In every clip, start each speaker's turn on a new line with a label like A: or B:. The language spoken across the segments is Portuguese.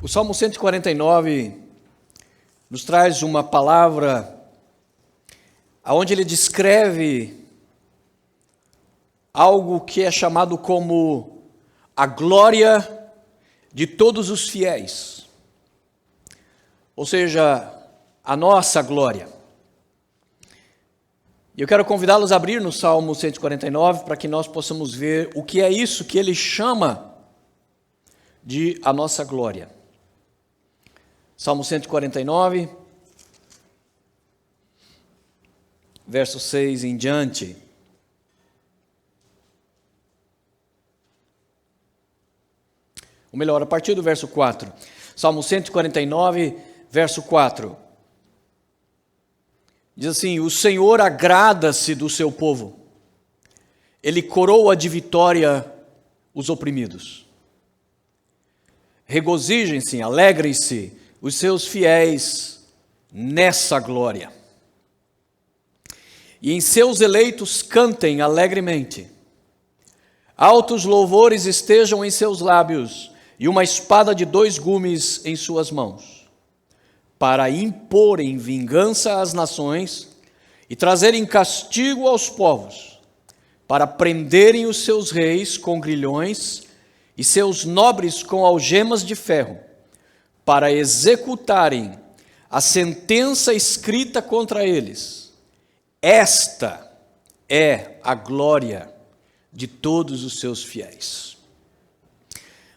A: O Salmo 149 nos traz uma palavra onde ele descreve algo que é chamado como a glória de todos os fiéis, ou seja, a nossa glória. E eu quero convidá-los a abrir no Salmo 149 para que nós possamos ver o que é isso que ele chama de a nossa glória. Salmo 149, verso 6 em diante. Ou melhor, a partir do verso 4. Salmo 149, verso 4. Diz assim: o Senhor agrada-se do seu povo. Ele coroa de vitória os oprimidos. Regozijem-se, alegrem-se os seus fiéis nessa glória. E em seus eleitos cantem alegremente. Altos louvores estejam em seus lábios, e uma espada de 2 gumes em suas mãos, para imporem vingança às nações e trazerem castigo aos povos, para prenderem os seus reis com grilhões e seus nobres com algemas de ferro, para executarem a sentença escrita contra eles. Esta é a glória de todos os seus fiéis.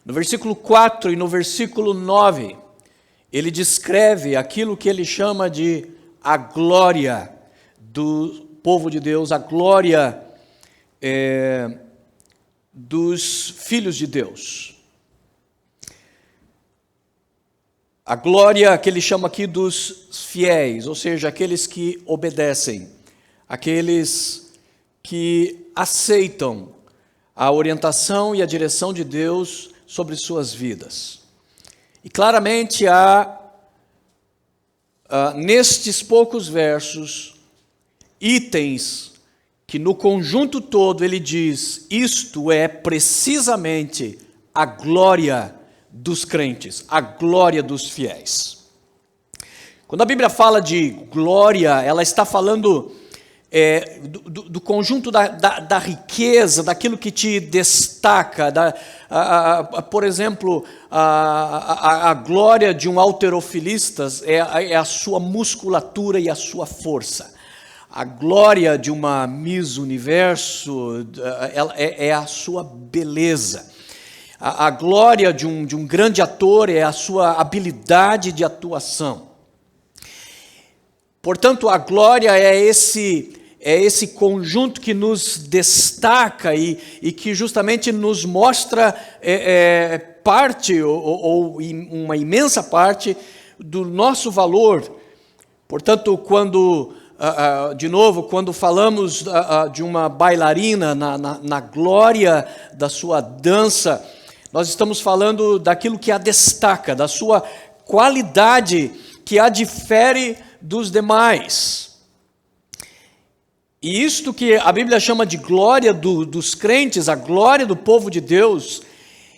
A: No versículo 4 e no versículo 9, ele descreve aquilo que ele chama de a glória do povo de Deus, a glória dos filhos de Deus. A glória que ele chama aqui dos fiéis, ou seja, aqueles que obedecem, aqueles que aceitam a orientação e a direção de Deus sobre suas vidas. E claramente há, nestes poucos versos, itens que no conjunto todo ele diz: isto é precisamente a glória dos crentes, a glória dos fiéis. Quando a Bíblia fala de glória, ela está falando do conjunto da riqueza, daquilo que te destaca, por exemplo, a glória de um halterofilista é a sua musculatura e a sua força. A glória de uma Miss Universo é a sua beleza. A glória de um grande ator é a sua habilidade de atuação. Portanto, a glória é esse conjunto que nos destaca e que justamente nos mostra parte ou uma imensa parte do nosso valor. Portanto, quando falamos de uma bailarina na glória da sua dança, nós estamos falando daquilo que a destaca, da sua qualidade que a difere dos demais. E isto que a Bíblia chama de glória dos crentes, a glória do povo de Deus,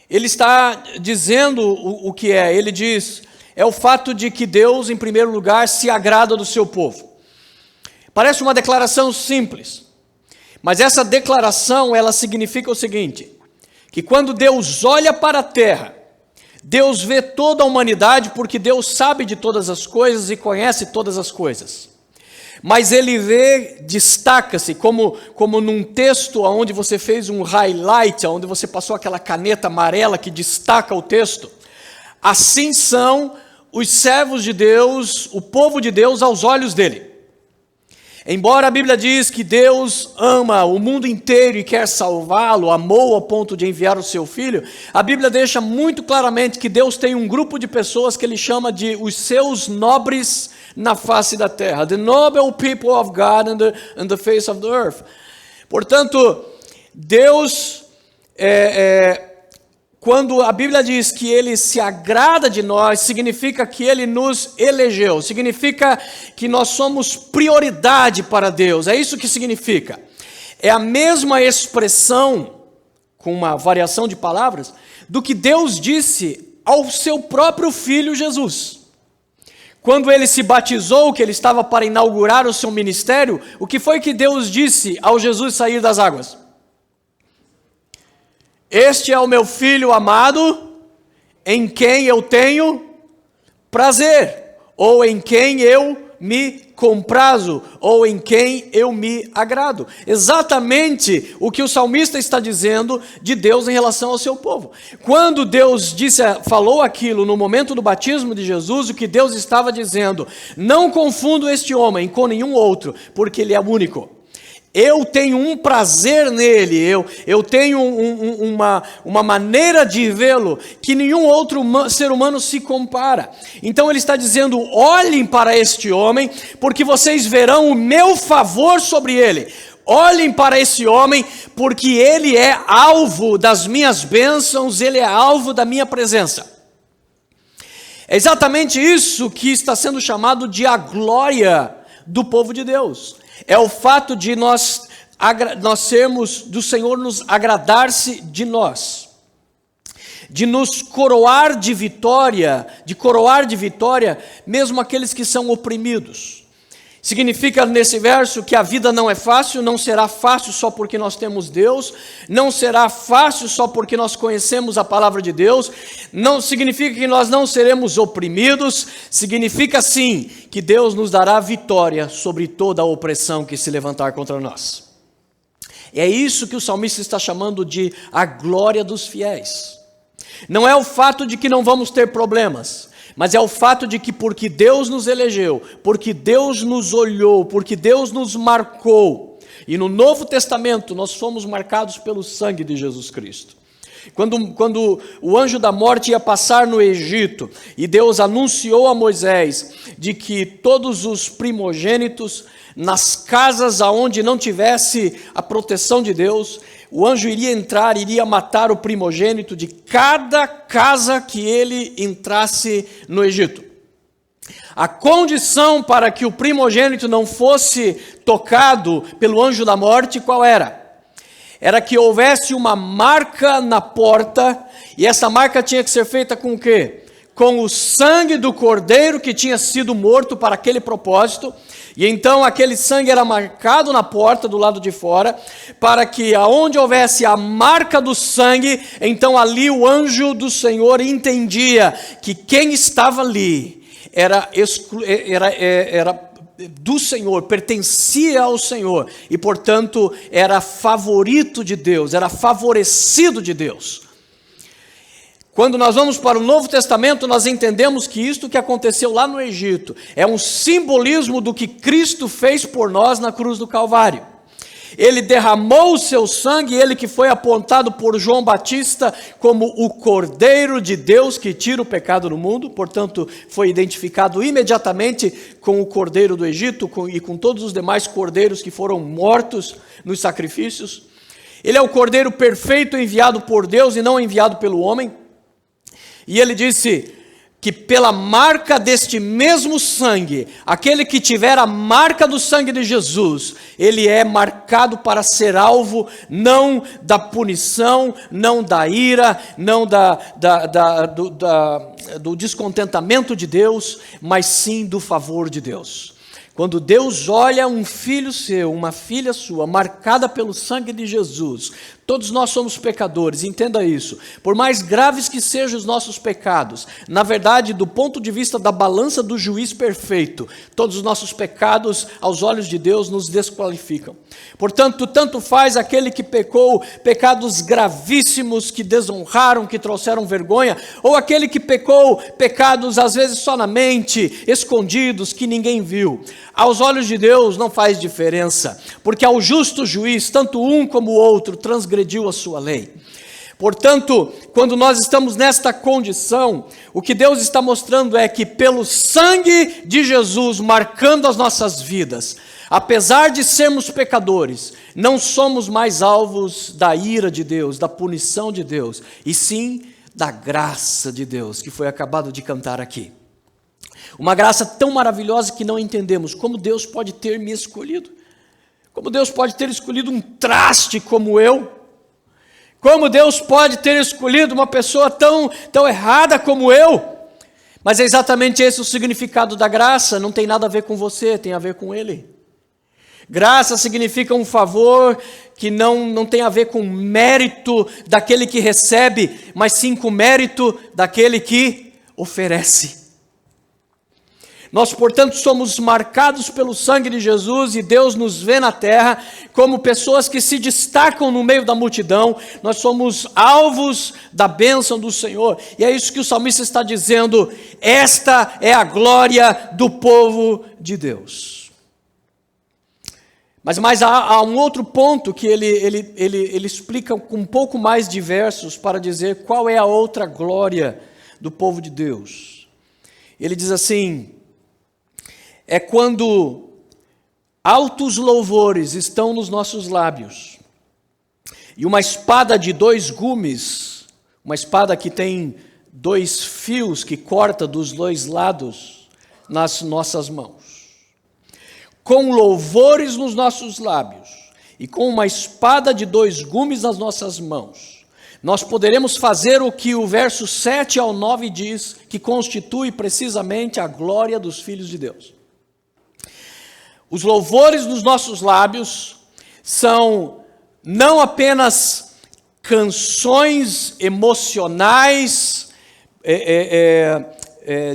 A: ele está dizendo o que é. Ele diz, é o fato de que Deus, em primeiro lugar, se agrada do seu povo. Parece uma declaração simples, mas essa declaração, ela significa o seguinte: que quando Deus olha para a terra, Deus vê toda a humanidade, porque Deus sabe de todas as coisas e conhece todas as coisas. Mas ele vê, destaca-se, como num texto onde você fez um highlight, onde você passou aquela caneta amarela que destaca o texto. Assim são os servos de Deus, o povo de Deus aos olhos dele. Embora a Bíblia diz que Deus ama o mundo inteiro e quer salvá-lo, amou ao ponto de enviar o seu Filho, a Bíblia deixa muito claramente que Deus tem um grupo de pessoas que ele chama de os seus nobres na face da terra. The noble people of God on the face of the earth. Portanto, Deus, quando a Bíblia diz que ele se agrada de nós, significa que ele nos elegeu, significa que nós somos prioridade para Deus. É isso que significa. É a mesma expressão, com uma variação de palavras, do que Deus disse ao seu próprio filho Jesus. Quando ele se batizou, que ele estava para inaugurar o seu ministério, o que foi que Deus disse ao Jesus sair das águas? Este é o meu filho amado, em quem eu tenho prazer, ou em quem eu me comprazo, ou em quem eu me agrado. Exatamente o que o salmista está dizendo de Deus em relação ao seu povo. Quando Deus falou aquilo no momento do batismo de Jesus, o que Deus estava dizendo: não confundo este homem com nenhum outro, porque ele é único. Eu tenho um prazer nele, eu tenho uma maneira de vê-lo que nenhum outro ser humano se compara. Então ele está dizendo: olhem para este homem, porque vocês verão o meu favor sobre ele. Olhem para esse homem, porque ele é alvo das minhas bênçãos, ele é alvo da minha presença. É exatamente isso que está sendo chamado de a glória do povo de Deus. É o fato de nós sermos, do Senhor nos agradar-se de nós, de nos coroar de vitória, mesmo aqueles que são oprimidos. Significa nesse verso que a vida não é fácil, não será fácil só porque nós temos Deus, não será fácil só porque nós conhecemos a palavra de Deus, não significa que nós não seremos oprimidos, significa sim que Deus nos dará vitória sobre toda a opressão que se levantar contra nós. É isso que o salmista está chamando de a glória dos fiéis. Não é o fato de que não vamos ter problemas, mas é o fato de que porque Deus nos elegeu, porque Deus nos olhou, porque Deus nos marcou, e no Novo Testamento nós fomos marcados pelo sangue de Jesus Cristo. Quando o anjo da morte ia passar no Egito, e Deus anunciou a Moisés de que todos os primogênitos, nas casas aonde não tivesse a proteção de Deus, o anjo iria entrar, iria matar o primogênito de cada casa que ele entrasse no Egito. A condição para que o primogênito não fosse tocado pelo anjo da morte, qual era? Era que houvesse uma marca na porta, e essa marca tinha que ser feita com o quê? Com o sangue do cordeiro que tinha sido morto para aquele propósito. E então aquele sangue era marcado na porta do lado de fora, para que aonde houvesse a marca do sangue, então ali o anjo do Senhor entendia que quem estava ali era do Senhor, pertencia ao Senhor, e portanto era favorito de Deus, era favorecido de Deus. Quando nós vamos para o Novo Testamento, nós entendemos que isto que aconteceu lá no Egito é um simbolismo do que Cristo fez por nós na cruz do Calvário. Ele derramou o seu sangue, ele que foi apontado por João Batista como o Cordeiro de Deus que tira o pecado do mundo, portanto foi identificado imediatamente com o Cordeiro do Egito e com todos os demais cordeiros que foram mortos nos sacrifícios. Ele é o Cordeiro perfeito enviado por Deus e não enviado pelo homem. E ele disse que pela marca deste mesmo sangue, aquele que tiver a marca do sangue de Jesus, ele é marcado para ser alvo não da punição, não da ira, não do descontentamento de Deus, mas sim do favor de Deus. Quando Deus olha um filho seu, uma filha sua, marcada pelo sangue de Jesus, todos nós somos pecadores, entenda isso. Por mais graves que sejam os nossos pecados, na verdade, do ponto de vista da balança do juiz perfeito, todos os nossos pecados, aos olhos de Deus, nos desqualificam. Portanto, tanto faz aquele que pecou pecados gravíssimos, que desonraram, que trouxeram vergonha, ou aquele que pecou pecados, às vezes, só na mente, escondidos, que ninguém viu. Aos olhos de Deus não faz diferença, porque ao justo juiz, tanto um como o outro transgrediu a sua lei. Portanto, quando nós estamos nesta condição, o que Deus está mostrando é que pelo sangue de Jesus marcando as nossas vidas, apesar de sermos pecadores, não somos mais alvos da ira de Deus, da punição de Deus, e sim da graça de Deus, que foi acabado de cantar aqui. Uma graça tão maravilhosa que não entendemos. Como Deus pode ter me escolhido? Como Deus pode ter escolhido um traste como eu? Como Deus pode ter escolhido uma pessoa tão errada como eu? Mas é exatamente esse o significado da graça, não tem nada a ver com você, tem a ver com Ele. Graça significa um favor que não tem a ver com mérito daquele que recebe, mas sim com mérito daquele que oferece. Nós, portanto, somos marcados pelo sangue de Jesus e Deus nos vê na terra como pessoas que se destacam no meio da multidão. Nós somos alvos da bênção do Senhor. E é isso que o salmista está dizendo. Esta é a glória do povo de Deus. Mas há um outro ponto que ele explica com um pouco mais de versos para dizer qual é a outra glória do povo de Deus. Ele diz assim: é quando altos louvores estão nos nossos lábios e uma espada de 2 gumes, uma espada que tem 2 fios que corta dos 2 lados nas nossas mãos. Com louvores nos nossos lábios e com uma espada de 2 gumes nas nossas mãos, nós poderemos fazer o que o verso 7 ao 9 diz, que constitui precisamente a glória dos filhos de Deus. Os louvores dos nossos lábios são não apenas canções emocionais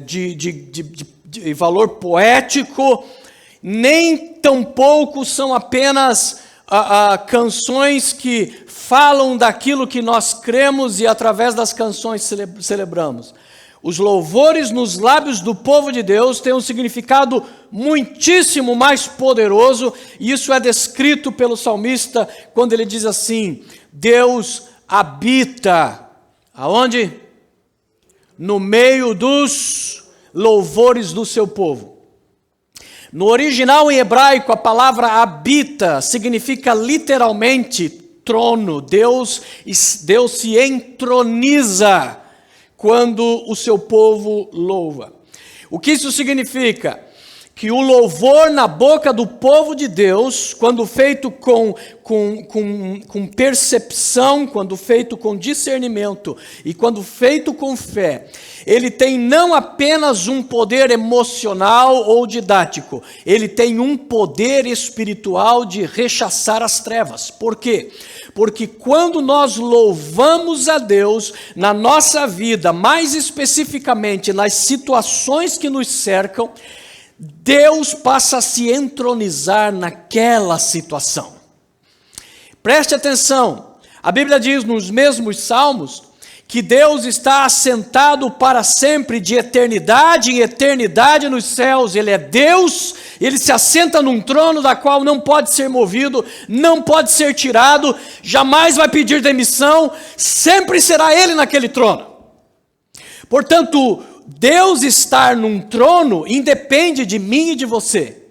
A: de valor poético, nem tampouco são apenas canções que falam daquilo que nós cremos e através das canções celebramos. Os louvores nos lábios do povo de Deus têm um significado muitíssimo mais poderoso, e isso é descrito pelo salmista quando ele diz assim: Deus habita, aonde? No meio dos louvores do seu povo. No original em hebraico, a palavra habita significa literalmente trono. Deus se entroniza quando o seu povo louva. O que isso significa? Que o louvor na boca do povo de Deus, quando feito com percepção, quando feito com discernimento e quando feito com fé, ele tem não apenas um poder emocional ou didático, ele tem um poder espiritual de rechaçar as trevas. Por quê? Porque quando nós louvamos a Deus na nossa vida, mais especificamente nas situações que nos cercam, Deus passa a se entronizar naquela situação. Preste atenção, a Bíblia diz nos mesmos salmos que Deus está assentado para sempre, de eternidade em eternidade nos céus. Ele é Deus, Ele se assenta num trono da qual não pode ser movido, não pode ser tirado, jamais vai pedir demissão, sempre será Ele naquele trono. Portanto, Deus estar num trono independe de mim e de você,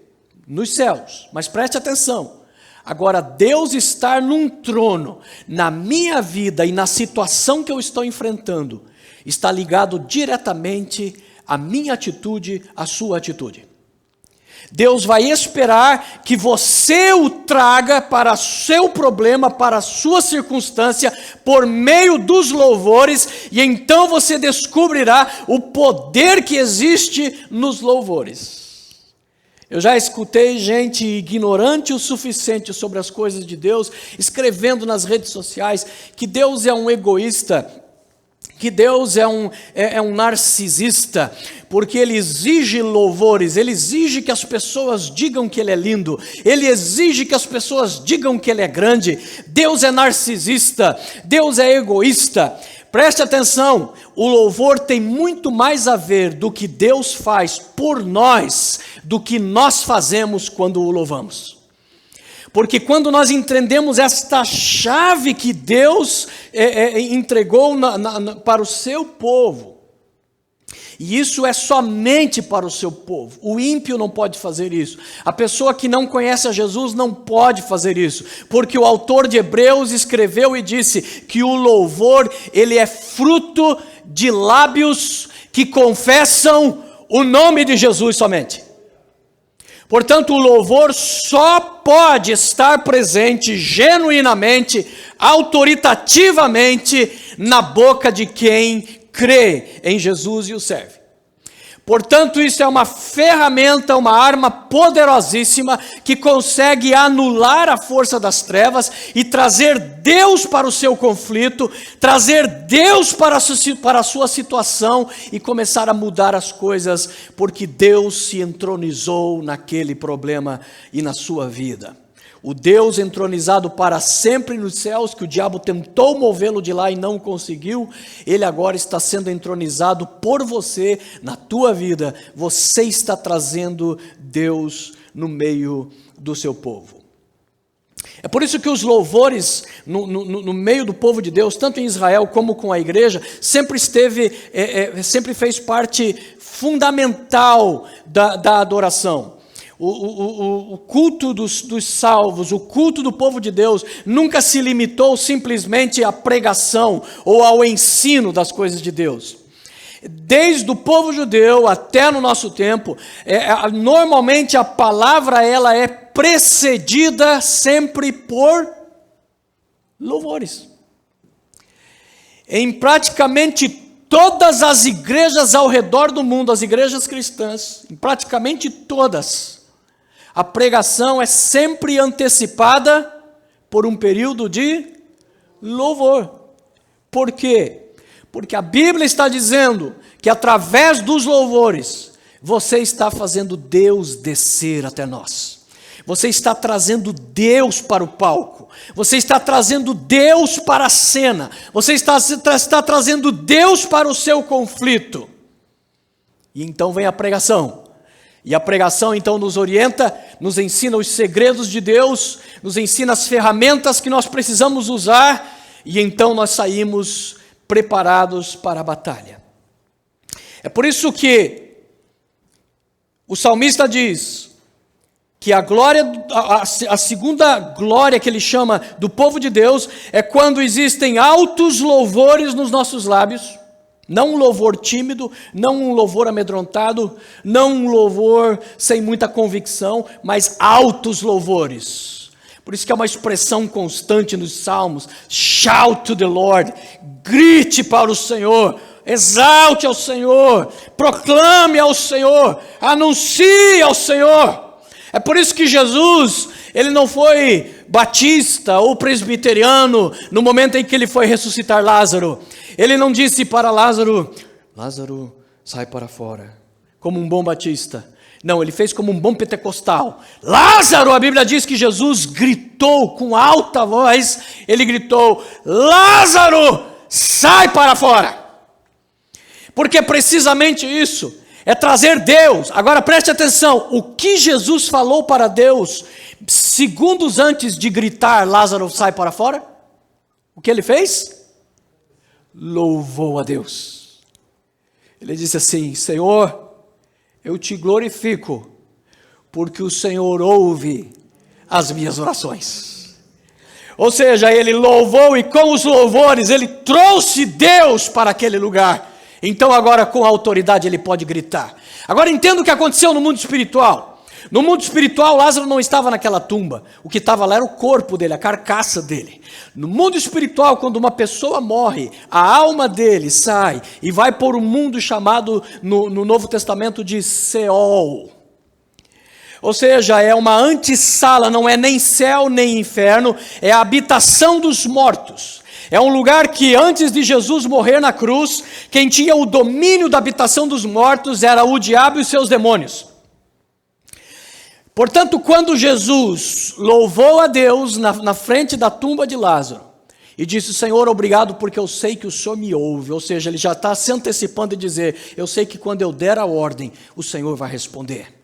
A: nos céus. Mas preste atenção. Agora, Deus estar num trono, na minha vida e na situação que eu estou enfrentando, está ligado diretamente à minha atitude, à sua atitude. Deus vai esperar que você o traga para o seu problema, para a sua circunstância, por meio dos louvores, e então você descobrirá o poder que existe nos louvores. Eu já escutei gente ignorante o suficiente sobre as coisas de Deus, escrevendo nas redes sociais que Deus é um egoísta, que Deus é um narcisista, porque Ele exige louvores, Ele exige que as pessoas digam que Ele é lindo, Ele exige que as pessoas digam que Ele é grande. Deus é narcisista, Deus é egoísta. Preste atenção, o louvor tem muito mais a ver do que Deus faz por nós, do que nós fazemos quando o louvamos. Porque quando nós entendemos esta chave que Deus entregou para o seu povo, e isso é somente para o seu povo, o ímpio não pode fazer isso, a pessoa que não conhece a Jesus não pode fazer isso, porque o autor de Hebreus escreveu e disse que o louvor, ele é fruto de lábios que confessam o nome de Jesus somente. Portanto, o louvor só pode estar presente genuinamente autoritativamente na boca de quem crê em Jesus e o serve. Portanto, isso é uma ferramenta, uma arma poderosíssima que consegue anular a força das trevas e trazer Deus para o seu conflito, trazer Deus para a sua situação e começar a mudar as coisas, porque Deus se entronizou naquele problema e na sua vida. O Deus entronizado para sempre nos céus, que o diabo tentou movê-lo de lá e não conseguiu, ele agora está sendo entronizado por você, na tua vida. Você está trazendo Deus no meio do seu povo. É por isso que os louvores no meio do povo de Deus, tanto em Israel como com a igreja, sempre fez parte fundamental da adoração. O culto dos salvos, o culto do povo de Deus, nunca se limitou simplesmente à pregação ou ao ensino das coisas de Deus. Desde o povo judeu até no nosso tempo, normalmente a palavra ela é precedida sempre por louvores. Em praticamente todas as igrejas ao redor do mundo, as igrejas cristãs, em praticamente todas, a pregação é sempre antecipada por um período de louvor. Por quê? Porque a Bíblia está dizendo que através dos louvores, você está fazendo Deus descer até nós. Você está trazendo Deus para o palco. Você está trazendo Deus para a cena. Você está trazendo Deus para o seu conflito. E então vem a pregação. E a pregação então nos orienta, nos ensina os segredos de Deus, nos ensina as ferramentas que nós precisamos usar, e então nós saímos preparados para a batalha. É por isso que o salmista diz que a glória, a segunda glória que ele chama do povo de Deus é quando existem altos louvores nos nossos lábios. Não um louvor tímido, não um louvor amedrontado, não um louvor sem muita convicção, mas altos louvores. Por isso que é uma expressão constante nos salmos: shout to the Lord, grite para o Senhor, exalte ao Senhor, proclame ao Senhor, anuncie ao Senhor. É por isso que Jesus, ele não foi batista ou presbiteriano no momento em que ele foi ressuscitar Lázaro. Ele não disse para Lázaro: Lázaro, sai para fora, como um bom batista. Não, ele fez como um bom pentecostal. Lázaro, a Bíblia diz que Jesus gritou com alta voz, ele gritou: Lázaro, sai para fora. Porque é precisamente isso, é trazer Deus. Agora preste atenção, o que Jesus falou para Deus segundos antes de gritar: Lázaro, sai para fora? O que ele fez? Louvou a Deus. Ele disse assim: Senhor, eu te glorifico, porque o Senhor ouve as minhas orações. Ou seja, ele louvou, e com os louvores ele trouxe Deus para aquele lugar. Então agora com autoridade ele pode gritar. Agora entenda o que aconteceu no mundo espiritual. No mundo espiritual, Lázaro não estava naquela tumba. O que estava lá era o corpo dele, a carcaça dele. No mundo espiritual, quando uma pessoa morre, a alma dele sai e vai por um mundo chamado no Novo Testamento de Seol. Ou seja, é uma antessala, não é nem céu nem inferno, é a habitação dos mortos. É um lugar que antes de Jesus morrer na cruz, quem tinha o domínio da habitação dos mortos era o diabo e os seus demônios. Portanto, quando Jesus louvou a Deus na frente da tumba de Lázaro e disse: Senhor, obrigado porque eu sei que o Senhor me ouve. Ou seja, ele já está se antecipando e dizer: eu sei que quando eu der a ordem, o Senhor vai responder.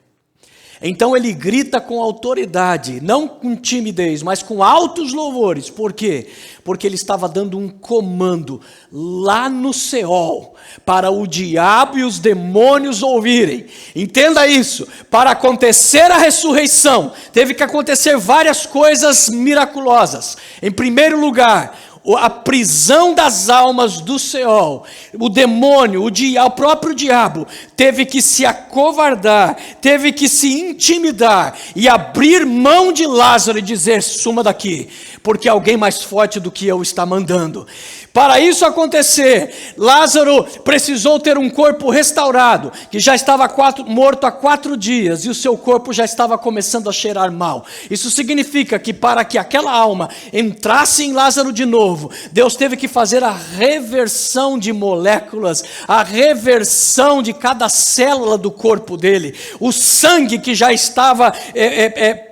A: Então ele grita com autoridade, não com timidez, mas com altos louvores. Por quê? Porque ele estava dando um comando lá no Seol, para o diabo e os demônios ouvirem. Entenda isso, para acontecer a ressurreição, teve que acontecer várias coisas miraculosas. Em primeiro lugar, a prisão das almas do Seol, o demônio, o próprio diabo, teve que se acovardar, teve que se intimidar e abrir mão de Lázaro e dizer: suma daqui, porque alguém mais forte do que eu está mandando. Para isso acontecer, Lázaro precisou ter um corpo restaurado, que já estava morto há 4 dias, e o seu corpo já estava começando a cheirar mal. Isso significa que para que aquela alma entrasse em Lázaro de novo, Deus teve que fazer a reversão de moléculas, a reversão de cada célula do corpo dele. O sangue que já estava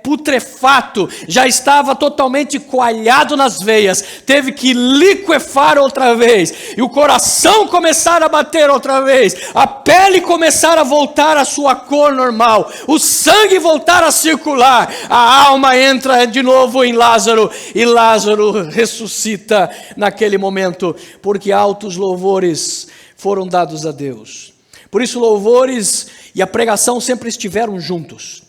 A: putrefato, já estava totalmente coalhado nas veias, teve que liquefar outra vez, e o coração começar a bater outra vez, a pele começar a voltar à sua cor normal, o sangue voltar a circular, a alma entra de novo em Lázaro, e Lázaro ressuscita naquele momento, porque altos louvores foram dados a Deus. Por isso louvores e a pregação sempre estiveram juntos,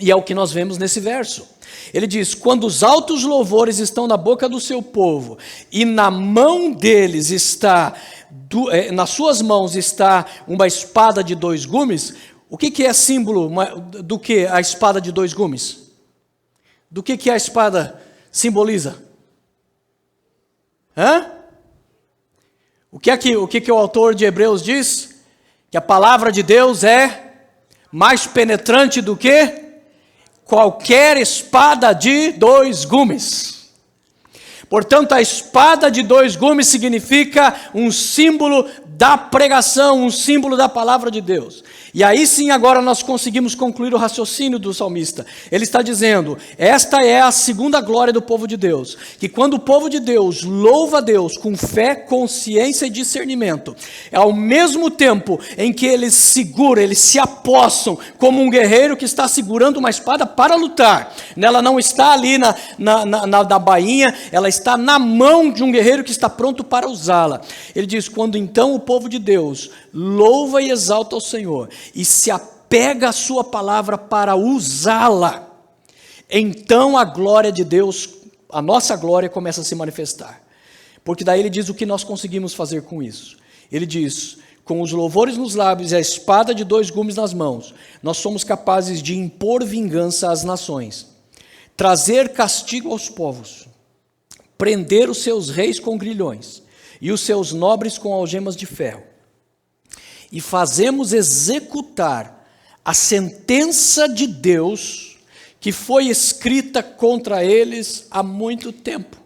A: e é o que nós vemos nesse verso. Ele diz: quando os altos louvores estão na boca do seu povo, e na mão deles está, nas suas mãos está uma espada de 2 gumes. O que é símbolo do que a espada de 2 gumes? Do que a espada simboliza? O que o autor de Hebreus diz? Que a palavra de Deus é mais penetrante do que qualquer espada de 2 gumes. Portanto, a espada de 2 gumes significa um símbolo da pregação, um símbolo da palavra de Deus. E aí sim, agora nós conseguimos concluir o raciocínio do salmista. Ele está dizendo: esta é a segunda glória do povo de Deus, que quando o povo de Deus louva a Deus com fé, consciência e discernimento, ao mesmo tempo em que eles seguram, eles se apossam como um guerreiro que está segurando uma espada para lutar. Ela não está ali na bainha, ela está na mão de um guerreiro que está pronto para usá-la. Ele diz: quando então o povo de Deus louva e exalta o Senhor e se apega à sua palavra para usá-la, então a glória de Deus, a nossa glória, começa a se manifestar. Porque daí ele diz o que nós conseguimos fazer com isso. Ele diz: com os louvores nos lábios e a espada de 2 gumes nas mãos, nós somos capazes de impor vingança às nações, trazer castigo aos povos, prender os seus reis com grilhões e os seus nobres com algemas de ferro. E fazemos executar a sentença de Deus que foi escrita contra eles há muito tempo.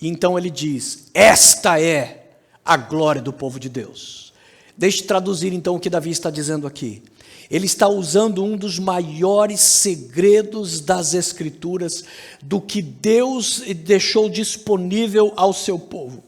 A: E então ele diz: esta é a glória do povo de Deus. Deixe traduzir então o que Davi está dizendo aqui. Ele está usando um dos maiores segredos das Escrituras, do que Deus deixou disponível ao seu povo.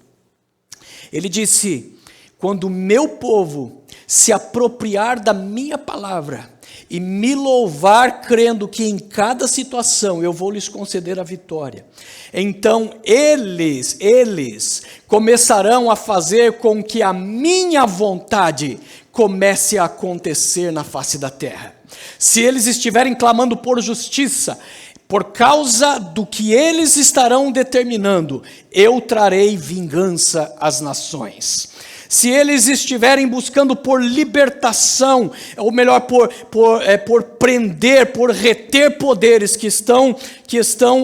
A: Ele disse: quando o meu povo se apropriar da minha palavra e me louvar crendo que em cada situação eu vou lhes conceder a vitória, então eles começarão a fazer com que a minha vontade comece a acontecer na face da terra. Se eles estiverem clamando por justiça, por causa do que eles estarão determinando, eu trarei vingança às nações. Se eles estiverem buscando por libertação, ou melhor, por prender, por reter poderes que estão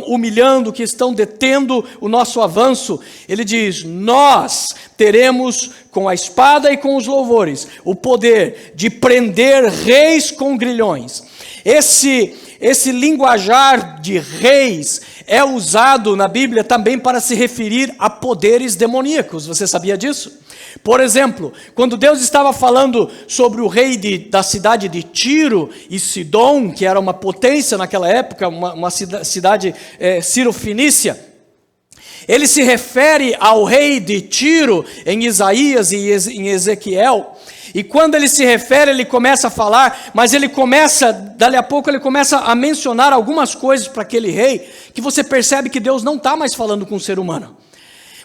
A: humilhando, que estão detendo o nosso avanço, ele diz: nós teremos com a espada e com os louvores o poder de prender reis com grilhões. Esse linguajar de reis é usado na Bíblia também para se referir a poderes demoníacos. Você sabia disso? Por exemplo, quando Deus estava falando sobre o rei da cidade de Tiro e Sidom, que era uma potência naquela época, uma cidade Ciro-Fenícia, ele se refere ao rei de Tiro em Isaías e em Ezequiel. E quando ele se refere, ele começa a falar, mas dali a pouco ele começa a mencionar algumas coisas para aquele rei, que você percebe que Deus não está mais falando com o ser humano.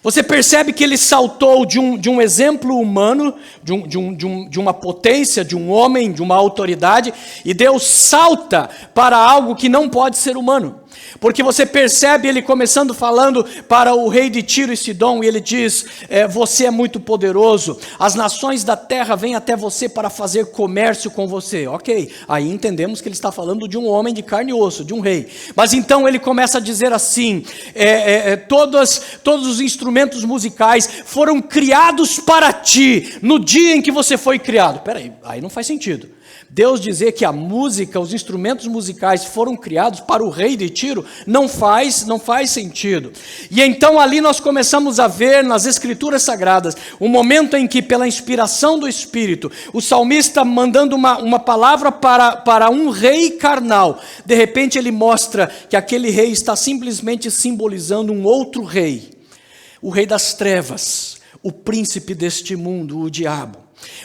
A: Você percebe que ele saltou de um exemplo humano, de uma potência, de um homem, de uma autoridade, e Deus salta para algo que não pode ser humano. porque você percebe ele começando falando para o rei de Tiro e Sidom, e ele diz, você é muito poderoso, as nações da terra vêm até você para fazer comércio com você. Ok, aí entendemos que ele está falando de um homem de carne e osso, de um rei. Mas então ele começa a dizer assim, todos os instrumentos musicais foram criados para ti, no dia em que você foi criado. Peraí, aí não faz sentido. Deus dizer que a música, os instrumentos musicais foram criados para o rei de Tiro, não faz sentido. E então ali nós começamos a ver nas Escrituras Sagradas, um momento em que pela inspiração do Espírito, o salmista mandando uma palavra para um rei carnal, de repente ele mostra que aquele rei está simplesmente simbolizando um outro rei, o rei das trevas, o príncipe deste mundo, o diabo.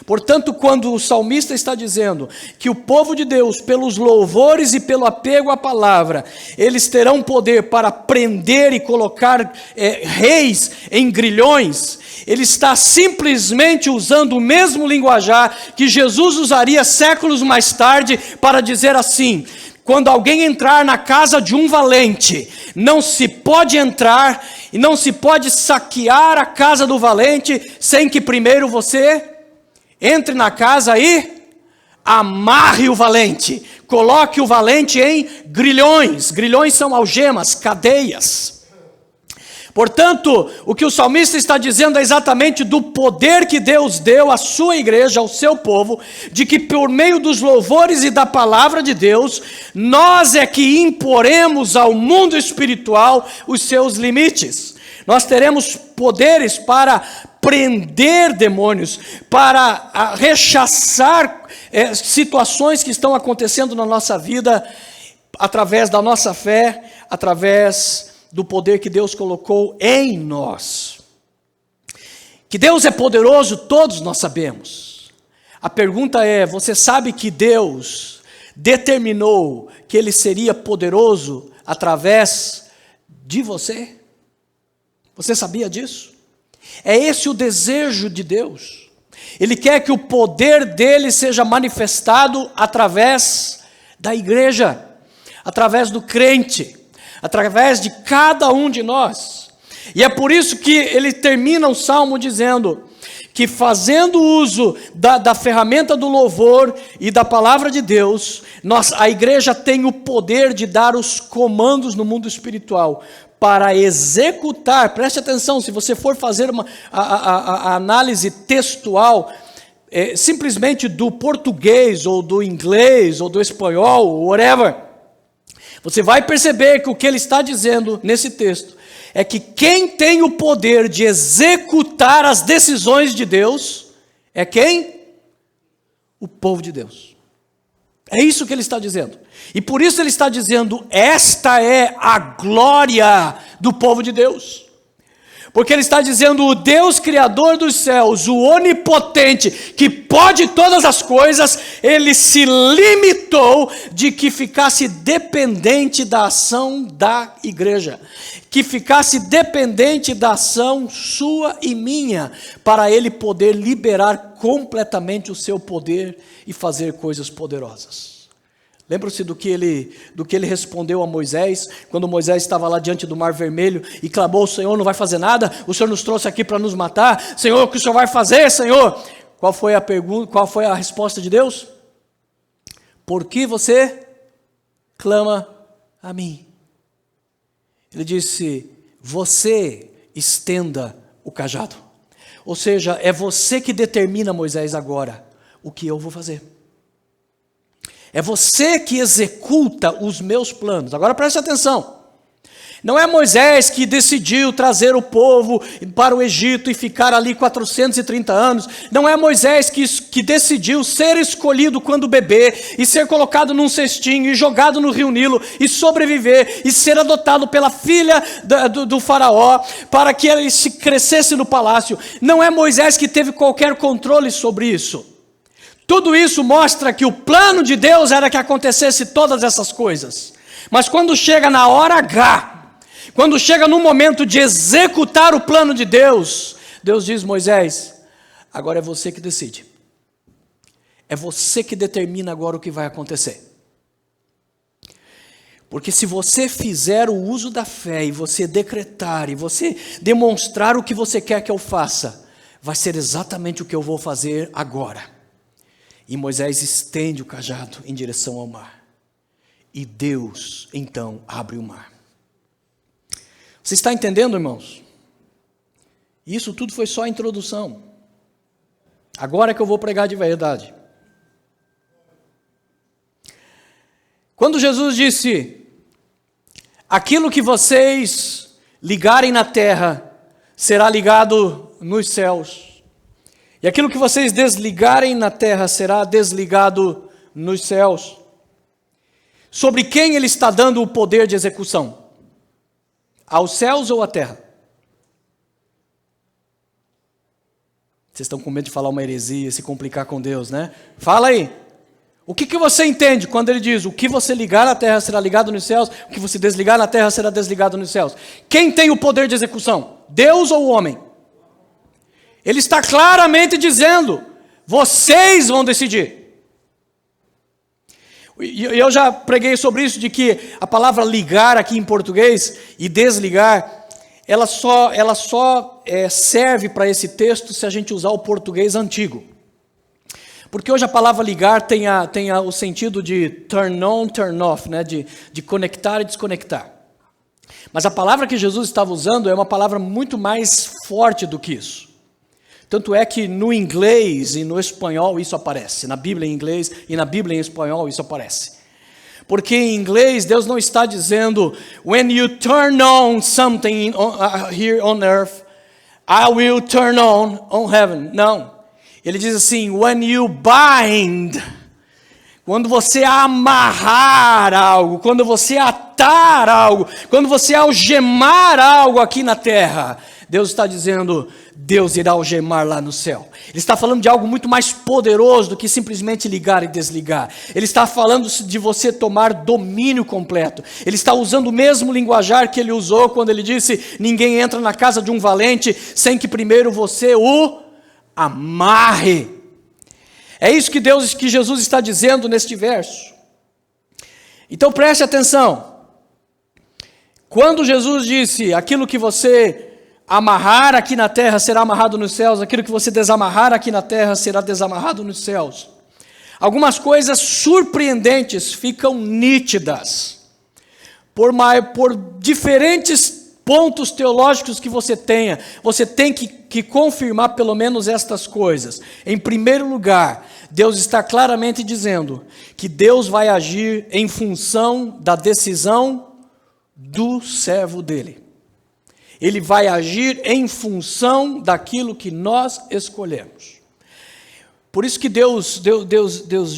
A: Portanto, quando o salmista está dizendo que o povo de Deus, pelos louvores e pelo apego à palavra, eles terão poder para prender e colocar reis em grilhões, ele está simplesmente usando o mesmo linguajar que Jesus usaria séculos mais tarde para dizer assim: quando alguém entrar na casa de um valente, não se pode entrar e não se pode saquear a casa do valente sem que primeiro você entre na casa e amarre o valente, coloque o valente em grilhões. Grilhões são algemas, cadeias. Portanto, o que o salmista está dizendo é exatamente do poder que Deus deu à sua igreja, ao seu povo, de que por meio dos louvores e da palavra de Deus, nós é que imporemos ao mundo espiritual os seus limites. Nós teremos poderes para prender demônios, para rechaçar situações que estão acontecendo na nossa vida, através da nossa fé, através do poder que Deus colocou em nós. Que Deus é poderoso, todos nós sabemos. A pergunta é, você sabe que Deus determinou que Ele seria poderoso através de você? Você sabia disso? É esse o desejo de Deus. Ele quer que o poder dele seja manifestado através da igreja, através do crente, através de cada um de nós. E é por isso que ele termina o salmo dizendo que, fazendo uso da ferramenta do louvor e da palavra de Deus, a igreja tem o poder de dar os comandos no mundo espiritual para executar. Preste atenção, se você for fazer a análise textual, simplesmente do português, ou do inglês, ou do espanhol, ou whatever, você vai perceber que o que ele está dizendo nesse texto é que quem tem o poder de executar as decisões de Deus é quem? O povo de Deus. É isso que ele está dizendo. E por isso ele está dizendo, esta é a glória do povo de Deus. Porque ele está dizendo, o Deus criador dos céus, o onipotente, que pode todas as coisas, ele se limitou de que ficasse dependente da ação da igreja, que ficasse dependente da ação sua e minha, para ele poder liberar completamente o seu poder e fazer coisas poderosas. Lembra-se do que ele respondeu a Moisés, quando Moisés estava lá diante do Mar Vermelho e clamou: o Senhor não vai fazer nada? O Senhor nos trouxe aqui para nos matar? Senhor, o que o Senhor vai fazer, Senhor? Qual foi a pergunta? Qual foi a resposta de Deus? Por que você clama a mim? Ele disse: você estenda o cajado. Ou seja, é você que determina, Moisés, agora o que eu vou fazer. É você que executa os meus planos. Agora preste atenção. Não é Moisés que decidiu trazer o povo para o Egito e ficar ali 430 anos. Não é Moisés que decidiu ser escolhido quando bebê e ser colocado num cestinho e jogado no rio Nilo e sobreviver e ser adotado pela filha do faraó para que ele se crescesse no palácio. Não é Moisés que teve qualquer controle sobre isso. Tudo isso mostra que o plano de Deus era que acontecesse todas essas coisas. Mas quando chega na hora H, quando chega no momento de executar o plano de Deus, Deus diz: Moisés, agora é você que decide. É você que determina agora o que vai acontecer. Porque se você fizer o uso da fé e você decretar e você demonstrar o que você quer que eu faça, vai ser exatamente o que eu vou fazer agora. E Moisés estende o cajado em direção ao mar. E Deus, então, abre o mar. Você está entendendo, irmãos? Isso tudo foi só a introdução. Agora é que eu vou pregar de verdade. Quando Jesus disse, aquilo que vocês ligarem na terra, será ligado nos céus. E aquilo que vocês desligarem na terra, será desligado nos céus. Sobre quem ele está dando o poder de execução? Aos céus ou à terra? Vocês estão com medo de falar uma heresia, se complicar com Deus, né? Fala aí. O que você entende quando ele diz, o que você ligar na terra será ligado nos céus, o que você desligar na terra será desligado nos céus? Quem tem o poder de execução? Deus ou o homem? Ele está claramente dizendo, vocês vão decidir. E eu já preguei sobre isso, de que a palavra ligar aqui em português e desligar, ela só serve para esse texto se a gente usar o português antigo. Porque hoje a palavra ligar tem o sentido de turn on, turn off, né? de conectar e desconectar. Mas a palavra que Jesus estava usando é uma palavra muito mais forte do que isso. Tanto é que no inglês e no espanhol isso aparece. Na Bíblia em inglês e na Bíblia em espanhol isso aparece. Porque em inglês Deus não está dizendo, when you turn on something here on earth, I will turn on heaven. Não. Ele diz assim, when you bind, quando você amarrar algo, quando você atar algo, quando você algemar algo aqui na terra, Deus está dizendo, Deus irá algemar lá no céu. Ele está falando de algo muito mais poderoso do que simplesmente ligar e desligar. Ele está falando de você tomar domínio completo. Ele está usando o mesmo linguajar que ele usou quando ele disse, ninguém entra na casa de um valente sem que primeiro você o amarre. É isso que Jesus está dizendo neste verso. Então preste atenção. Quando Jesus disse, aquilo que você amarrar aqui na terra será amarrado nos céus, aquilo que você desamarrar aqui na terra será desamarrado nos céus. Algumas coisas surpreendentes ficam nítidas, por diferentes pontos teológicos que você tenha, você tem que confirmar pelo menos estas coisas. Em primeiro lugar, Deus está claramente dizendo que Deus vai agir em função da decisão do servo dele. Ele vai agir em função daquilo que nós escolhemos. Por isso que Deus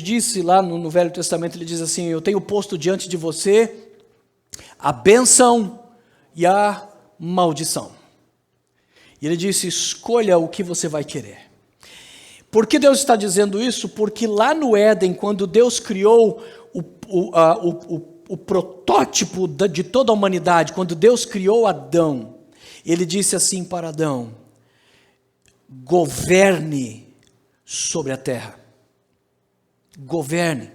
A: disse lá no Velho Testamento, ele diz assim, eu tenho posto diante de você a bênção e a maldição. E ele disse, escolha o que você vai querer. Por que Deus está dizendo isso? Porque lá no Éden, quando Deus criou o protótipo de toda a humanidade, quando Deus criou Adão, ele disse assim para Adão, governe sobre a terra. Governe.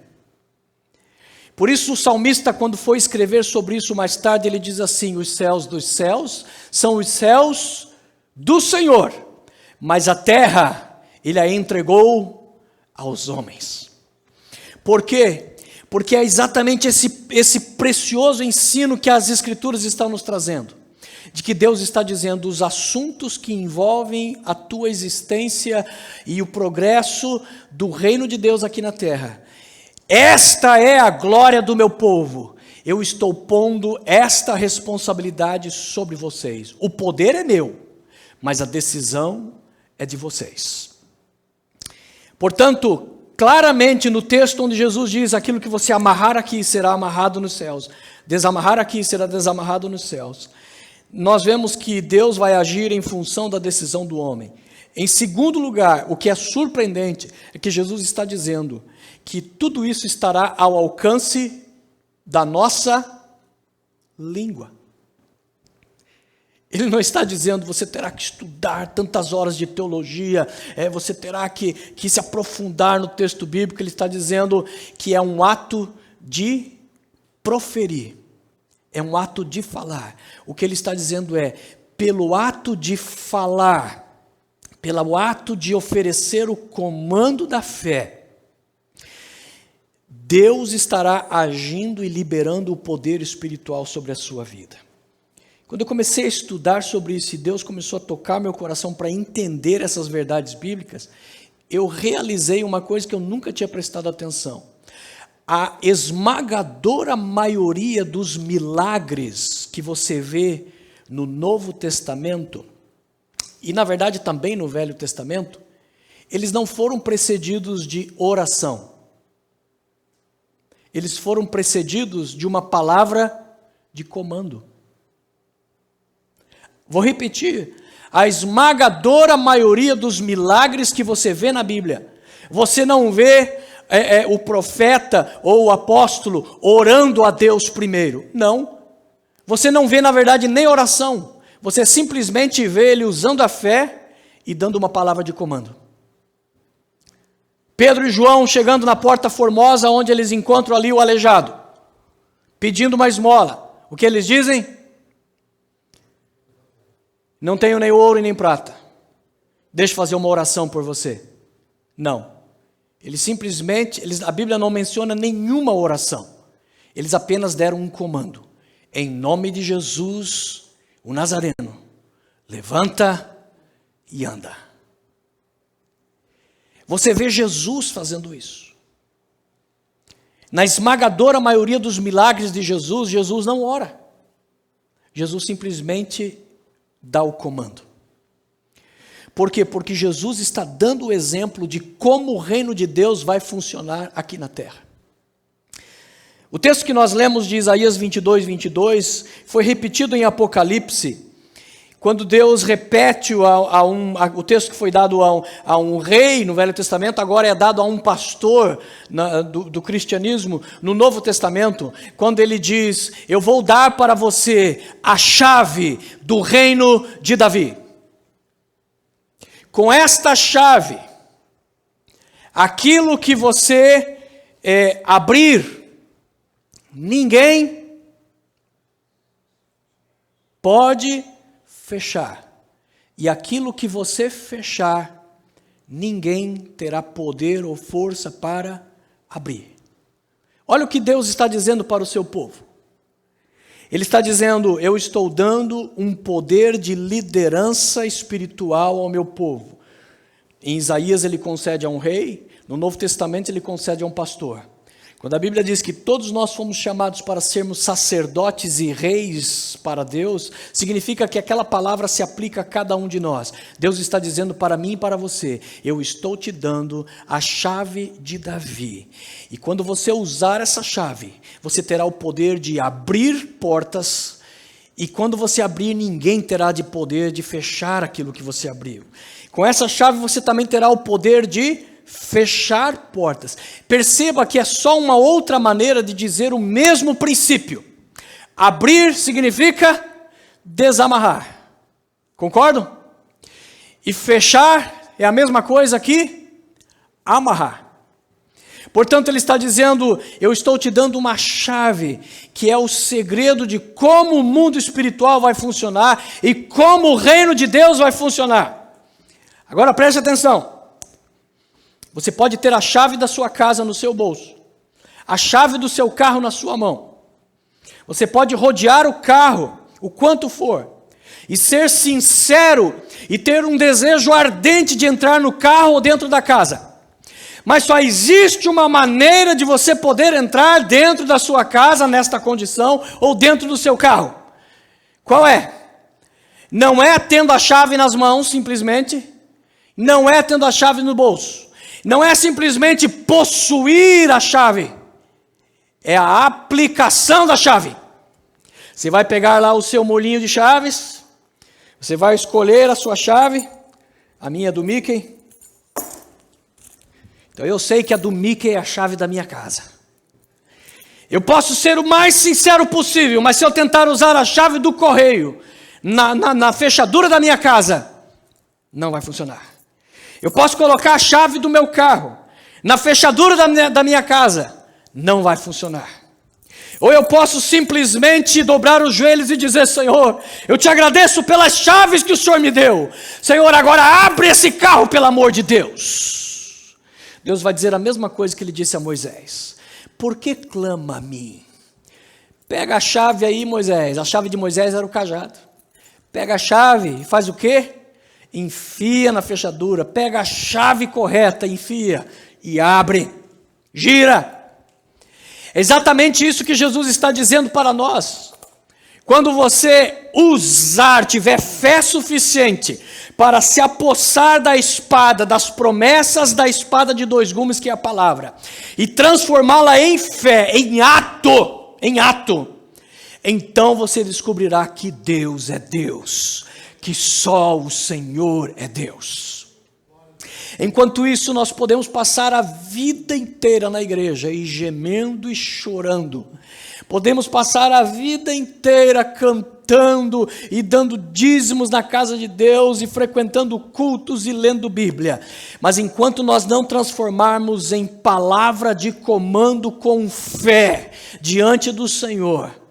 A: Por isso o salmista, quando foi escrever sobre isso mais tarde, ele diz assim, os céus dos céus são os céus do Senhor, mas a terra ele a entregou aos homens. Por quê? Porque é exatamente esse precioso ensino que as Escrituras estão nos trazendo. De que Deus está dizendo, os assuntos que envolvem a tua existência e o progresso do reino de Deus aqui na terra. Esta é a glória do meu povo. Eu estou pondo esta responsabilidade sobre vocês. O poder é meu, mas a decisão é de vocês. Portanto, claramente no texto onde Jesus diz, aquilo que você amarrar aqui será amarrado nos céus, desamarrar aqui será desamarrado nos céus. Nós vemos que Deus vai agir em função da decisão do homem. Em segundo lugar, o que é surpreendente é que Jesus está dizendo que tudo isso estará ao alcance da nossa língua. Ele não está dizendo, você terá que estudar tantas horas de teologia, você terá que se aprofundar no texto bíblico. Ele está dizendo que é um ato de proferir. É um ato de falar. O que ele está dizendo é, pelo ato de falar, pelo ato de oferecer o comando da fé, Deus estará agindo e liberando o poder espiritual sobre a sua vida. Quando eu comecei a estudar sobre isso e Deus começou a tocar meu coração para entender essas verdades bíblicas, eu realizei uma coisa que eu nunca tinha prestado atenção. A esmagadora maioria dos milagres que você vê no Novo Testamento, e na verdade também no Velho Testamento, eles não foram precedidos de oração. Eles foram precedidos de uma palavra de comando. Vou repetir, a esmagadora maioria dos milagres que você vê na Bíblia, você não vê o profeta ou o apóstolo orando a Deus primeiro. Não. Você não vê, na verdade, nem oração. Você simplesmente vê ele usando a fé e dando uma palavra de comando. Pedro e João chegando na Porta Formosa, onde eles encontram ali o aleijado, pedindo uma esmola. O que eles dizem? Não tenho nem ouro e nem prata. Deixa eu fazer uma oração por você. Não. Eles simplesmente, a Bíblia não menciona nenhuma oração. Eles apenas deram um comando. Em nome de Jesus, o Nazareno, levanta e anda. Você vê Jesus fazendo isso. Na esmagadora maioria dos milagres de Jesus, Jesus não ora. Jesus simplesmente dá o comando. Por quê? Porque Jesus está dando o exemplo de como o reino de Deus vai funcionar aqui na terra. O texto que nós lemos de Isaías 22, foi repetido em Apocalipse, quando Deus repete o texto que foi dado a um rei no Velho Testamento, agora é dado a um pastor do cristianismo no Novo Testamento, quando ele diz, eu vou dar para você a chave do reino de Davi. Com esta chave, aquilo que você abrir, ninguém pode fechar. E aquilo que você fechar, ninguém terá poder ou força para abrir. Olha o que Deus está dizendo para o seu povo. Ele está dizendo, eu estou dando um poder de liderança espiritual ao meu povo. Em Isaías ele concede a um rei, no Novo Testamento ele concede a um pastor. Quando a Bíblia diz que todos nós fomos chamados para sermos sacerdotes e reis para Deus, significa que aquela palavra se aplica a cada um de nós. Deus está dizendo para mim e para você, eu estou te dando a chave de Davi. E quando você usar essa chave, você terá o poder de abrir portas, e quando você abrir, ninguém terá de poder de fechar aquilo que você abriu. Com essa chave você também terá o poder de fechar portas. Perceba que é só uma outra maneira de dizer o mesmo princípio. Abrir significa desamarrar. Concordam? E fechar é a mesma coisa que amarrar. Portanto, ele está dizendo, eu estou te dando uma chave, que é o segredo de como o mundo espiritual vai funcionar e como o reino de Deus vai funcionar. Agora preste atenção. Você pode ter a chave da sua casa no seu bolso, a chave do seu carro na sua mão. Você pode rodear o carro, o quanto for, e ser sincero e ter um desejo ardente de entrar no carro ou dentro da casa. Mas só existe uma maneira de você poder entrar dentro da sua casa nesta condição ou dentro do seu carro. Qual é? Não é tendo a chave nas mãos, simplesmente. Não é tendo a chave no bolso. Não é simplesmente possuir a chave. É a aplicação da chave. Você vai pegar lá o seu molinho de chaves. Você vai escolher a sua chave. A minha é do Mickey. Então eu sei que a do Mickey é a chave da minha casa. Eu posso ser o mais sincero possível, mas se eu tentar usar a chave do correio na fechadura da minha casa, não vai funcionar. Eu posso colocar a chave do meu carro na fechadura da minha casa, não vai funcionar. Ou eu posso simplesmente dobrar os joelhos e dizer: Senhor, eu te agradeço pelas chaves que o Senhor me deu. Senhor, agora abre esse carro pelo amor de Deus. Deus vai dizer a mesma coisa que ele disse a Moisés: por que clama a mim? Pega a chave aí, Moisés. A chave de Moisés era o cajado. Pega a chave e faz o quê? Enfia na fechadura. Pega a chave correta, enfia e abre. Gira. É exatamente isso que Jesus está dizendo para nós. Quando você tiver fé suficiente para se apossar da espada, das promessas da espada de dois gumes, que é a palavra, e transformá-la em fé, em ato, então você descobrirá que Deus é Deus, que só o Senhor é Deus. Enquanto isso, nós podemos passar a vida inteira na igreja e gemendo e chorando. Podemos passar a vida inteira cantando e dando dízimos na casa de Deus e frequentando cultos e lendo Bíblia. Mas enquanto nós não transformarmos em palavra de comando com fé diante do Senhor,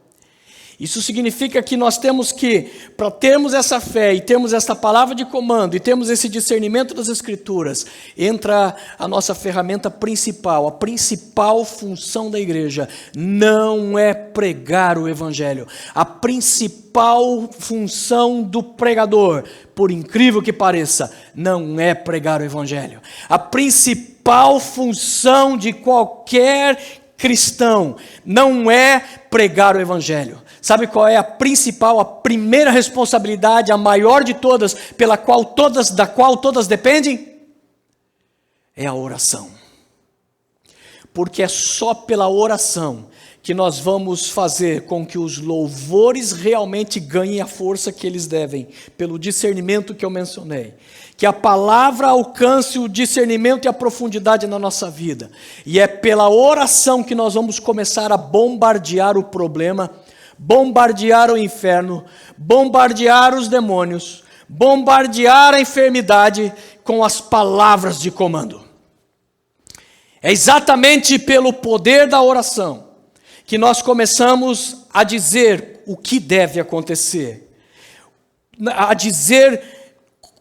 A: isso significa que nós temos que, para termos essa fé e termos essa palavra de comando e termos esse discernimento das Escrituras, entra a nossa ferramenta principal, a principal função da igreja, não é pregar o Evangelho. A principal função do pregador, por incrível que pareça, não é pregar o Evangelho. A principal função de qualquer cristão não é pregar o Evangelho. Sabe qual é a principal, a primeira responsabilidade, a maior de todas, da qual todas dependem? É a oração. Porque é só pela oração que nós vamos fazer com que os louvores realmente ganhem a força que eles devem, pelo discernimento que eu mencionei. Que a palavra alcance o discernimento e a profundidade na nossa vida. E é pela oração que nós vamos começar a bombardear o problema, bombardear o inferno, bombardear os demônios, bombardear a enfermidade com as palavras de comando. É exatamente pelo poder da oração que nós começamos a dizer o que deve acontecer, a dizer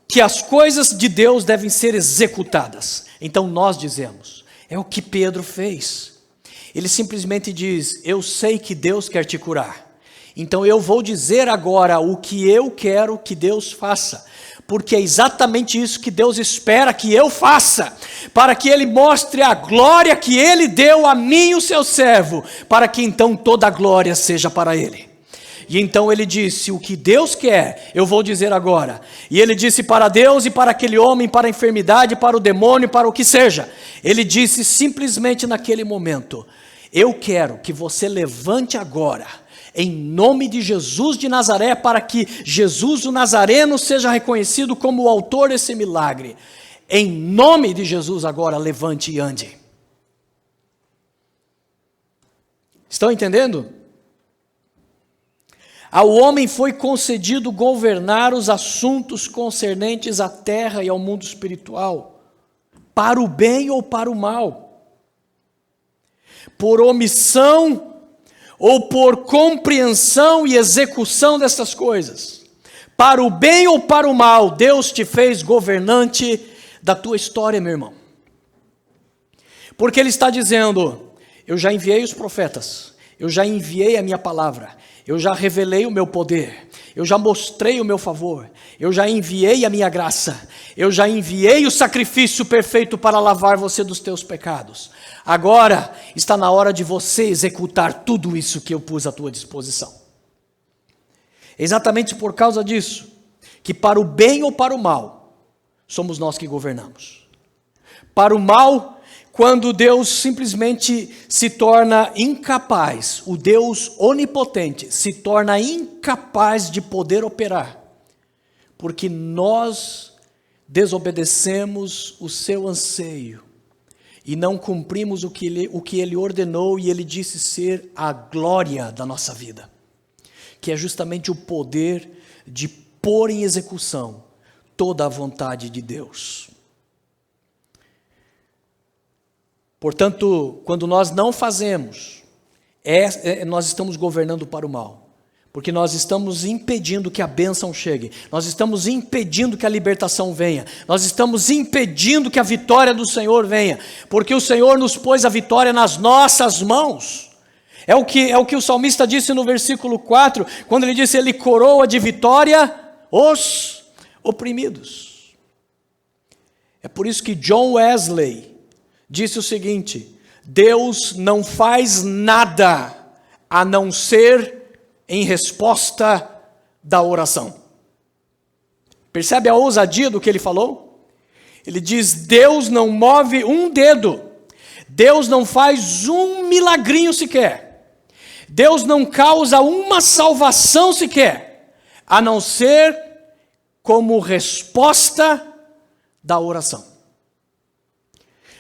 A: que as coisas de Deus devem ser executadas. Então nós dizemos, é o que Pedro fez. Ele simplesmente diz: eu sei que Deus quer te curar, então eu vou dizer agora o que eu quero que Deus faça, porque é exatamente isso que Deus espera que eu faça, para que Ele mostre a glória que Ele deu a mim, o seu servo, para que então toda a glória seja para Ele. E então ele disse: o que Deus quer, eu vou dizer agora. E ele disse para Deus e para aquele homem, para a enfermidade, para o demônio, para o que seja. Ele disse simplesmente naquele momento: eu quero que você levante agora, em nome de Jesus de Nazaré, para que Jesus o Nazareno seja reconhecido como o autor desse milagre. Em nome de Jesus agora, levante e ande. Estão entendendo? Ao homem foi concedido governar os assuntos concernentes à terra e ao mundo espiritual, para o bem ou para o mal, por omissão ou por compreensão e execução dessas coisas. Para o bem ou para o mal, Deus te fez governante da tua história, meu irmão. Porque Ele está dizendo: eu já enviei os profetas, eu já enviei a minha palavra, eu já revelei o meu poder, eu já mostrei o meu favor, eu já enviei a minha graça, eu já enviei o sacrifício perfeito para lavar você dos teus pecados. Agora está na hora de você executar tudo isso que eu pus à tua disposição. Exatamente por causa disso, que para o bem ou para o mal, somos nós que governamos. Para o mal, quando Deus simplesmente se torna incapaz, o Deus onipotente se torna incapaz de poder operar, porque nós desobedecemos o seu anseio e não cumprimos o que Ele ordenou e Ele disse ser a glória da nossa vida, que é justamente o poder de pôr em execução toda a vontade de Deus. Portanto, quando nós não fazemos nós estamos governando para o mal. Porque nós estamos impedindo que a bênção chegue. Nós estamos impedindo que a libertação venha. Nós estamos impedindo que a vitória do Senhor venha. Porque o Senhor nos pôs a vitória nas nossas mãos. É o que o salmista disse no versículo 4, quando ele disse, ele coroa de vitória os oprimidos. É por isso que John Wesley disse o seguinte, Deus não faz nada a não ser em resposta da oração. Percebe a ousadia do que ele falou? Ele diz, Deus não move um dedo, Deus não faz um milagrinho sequer, Deus não causa uma salvação sequer, a não ser como resposta da oração.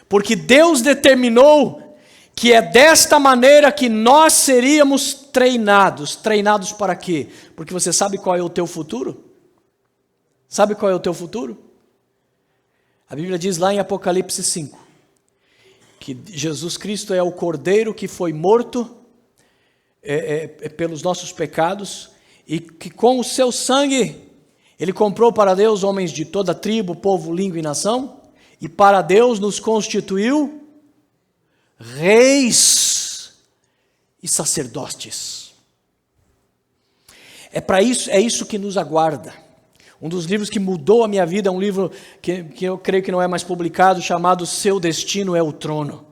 A: Porque Deus determinou que é desta maneira que nós seríamos treinados. Treinados para quê? Porque você sabe qual é o teu futuro? Sabe qual é o teu futuro? A Bíblia diz lá em Apocalipse 5, que Jesus Cristo é o Cordeiro que foi morto pelos nossos pecados, e que com o seu sangue, Ele comprou para Deus homens de toda tribo, povo, língua e nação, e para Deus nos constituiu reis e sacerdotes. É isso que nos aguarda. Um dos livros que mudou a minha vida é um livro que eu creio que não é mais publicado, chamado Seu Destino é o Trono,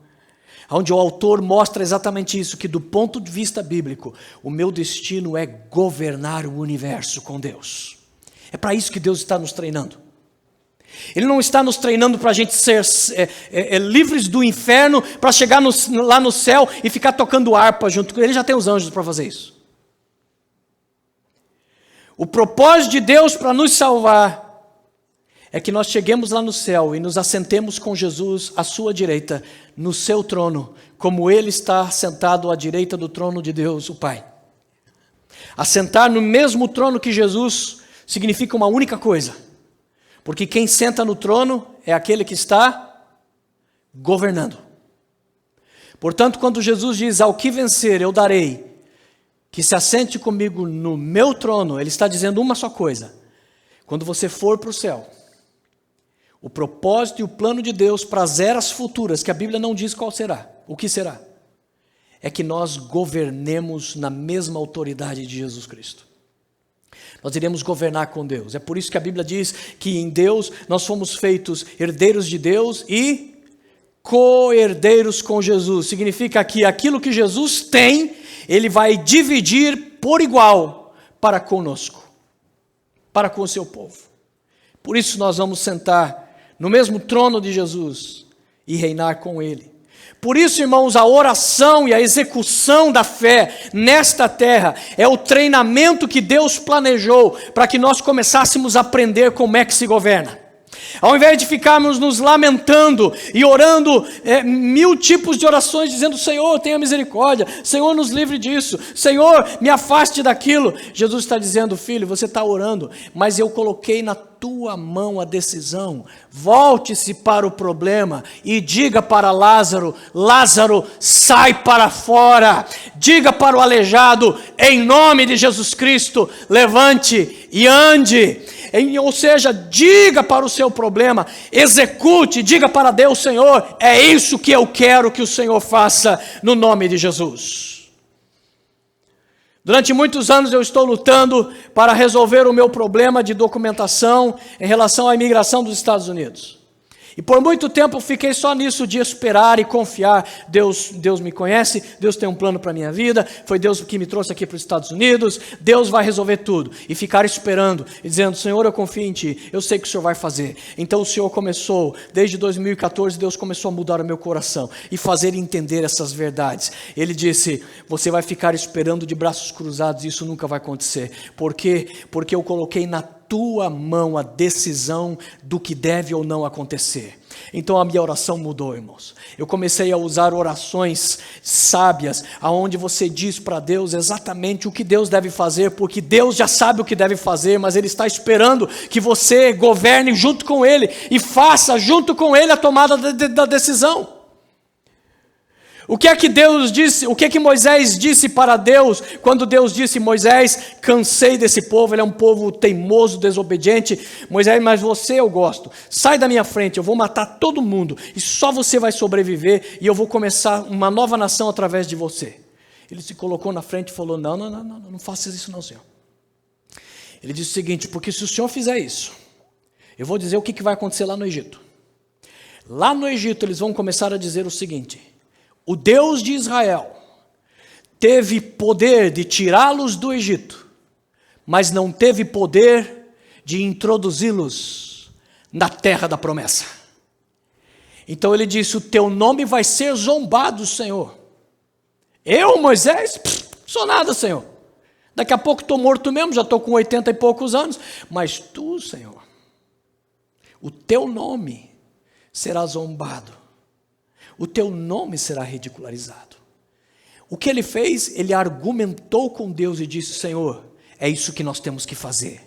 A: onde o autor mostra exatamente isso, que do ponto de vista bíblico, o meu destino é governar o universo com Deus. É para isso que Deus está nos treinando. Ele não está nos treinando para a gente ser livres do inferno, para chegar lá no céu e ficar tocando harpa junto com ele. Ele já tem os anjos para fazer isso. O propósito de Deus para nos salvar é que nós cheguemos lá no céu e nos assentemos com Jesus à sua direita, no seu trono, como ele está sentado à direita do trono de Deus, o Pai. Assentar no mesmo trono que Jesus significa uma única coisa. Porque quem senta no trono é aquele que está governando. Portanto, quando Jesus diz, ao que vencer eu darei, que se assente comigo no meu trono, Ele está dizendo uma só coisa. Quando você for para o céu, o propósito e o plano de Deus para as eras futuras, que a Bíblia não diz qual será, o que será, é que nós governemos na mesma autoridade de Jesus Cristo. Nós iremos governar com Deus. É por isso que a Bíblia diz que em Deus nós fomos feitos herdeiros de Deus e co-herdeiros com Jesus. Significa que aquilo que Jesus tem, Ele vai dividir por igual para conosco, para com o seu povo. Por isso nós vamos sentar no mesmo trono de Jesus e reinar com Ele. Por isso, irmãos, a oração e a execução da fé nesta terra é o treinamento que Deus planejou para que nós começássemos a aprender como é que se governa. Ao invés de ficarmos nos lamentando e orando mil tipos de orações, dizendo, Senhor, tenha misericórdia, Senhor, nos livre disso, Senhor, me afaste daquilo. Jesus está dizendo, filho, você está orando, mas eu coloquei na tua mão a decisão. Volte-se para o problema e diga para Lázaro, Lázaro, sai para fora. Diga para o aleijado, em nome de Jesus Cristo, levante e ande. Ou seja, diga para o seu problema, execute, diga para Deus, Senhor, é isso que eu quero que o Senhor faça no nome de Jesus. Durante muitos anos eu estou lutando para resolver o meu problema de documentação em relação à imigração dos Estados Unidos. E por muito tempo eu fiquei só nisso de esperar e confiar. Deus me conhece, Deus tem um plano para a minha vida, foi Deus que me trouxe aqui para os Estados Unidos, Deus vai resolver tudo. E ficar esperando e dizendo, Senhor, eu confio em Ti, eu sei que o Senhor vai fazer. Então o Senhor começou, desde 2014, Deus começou a mudar o meu coração e fazer entender essas verdades. Ele disse, você vai ficar esperando de braços cruzados, isso nunca vai acontecer. Por quê? Porque eu coloquei na tua mão a decisão do que deve ou não acontecer. Então a minha oração mudou, irmãos. Eu comecei a usar orações sábias, aonde você diz para Deus exatamente o que Deus deve fazer, porque Deus já sabe o que deve fazer, mas Ele está esperando que você governe junto com Ele e faça junto com Ele a tomada da decisão. O que é que Deus disse? O que é que Moisés disse para Deus quando Deus disse: Moisés, cansei desse povo, ele é um povo teimoso, desobediente. Moisés, mas você eu gosto. Sai da minha frente, eu vou matar todo mundo e só você vai sobreviver e eu vou começar uma nova nação através de você. Ele se colocou na frente e falou: não faça isso não, Senhor. Ele disse o seguinte: porque se o Senhor fizer isso, eu vou dizer o que vai acontecer lá no Egito. Lá no Egito eles vão começar a dizer o seguinte: o Deus de Israel teve poder de tirá-los do Egito, mas não teve poder de introduzi-los na terra da promessa. Então ele disse: o teu nome vai ser zombado, Senhor. Eu, Moisés? Sou nada, Senhor. Daqui a pouco estou morto mesmo, já estou com 80 e poucos anos. Mas tu, Senhor, o teu nome será zombado. O teu nome será ridicularizado. O que ele fez? Ele argumentou com Deus e disse: Senhor, é isso que nós temos que fazer.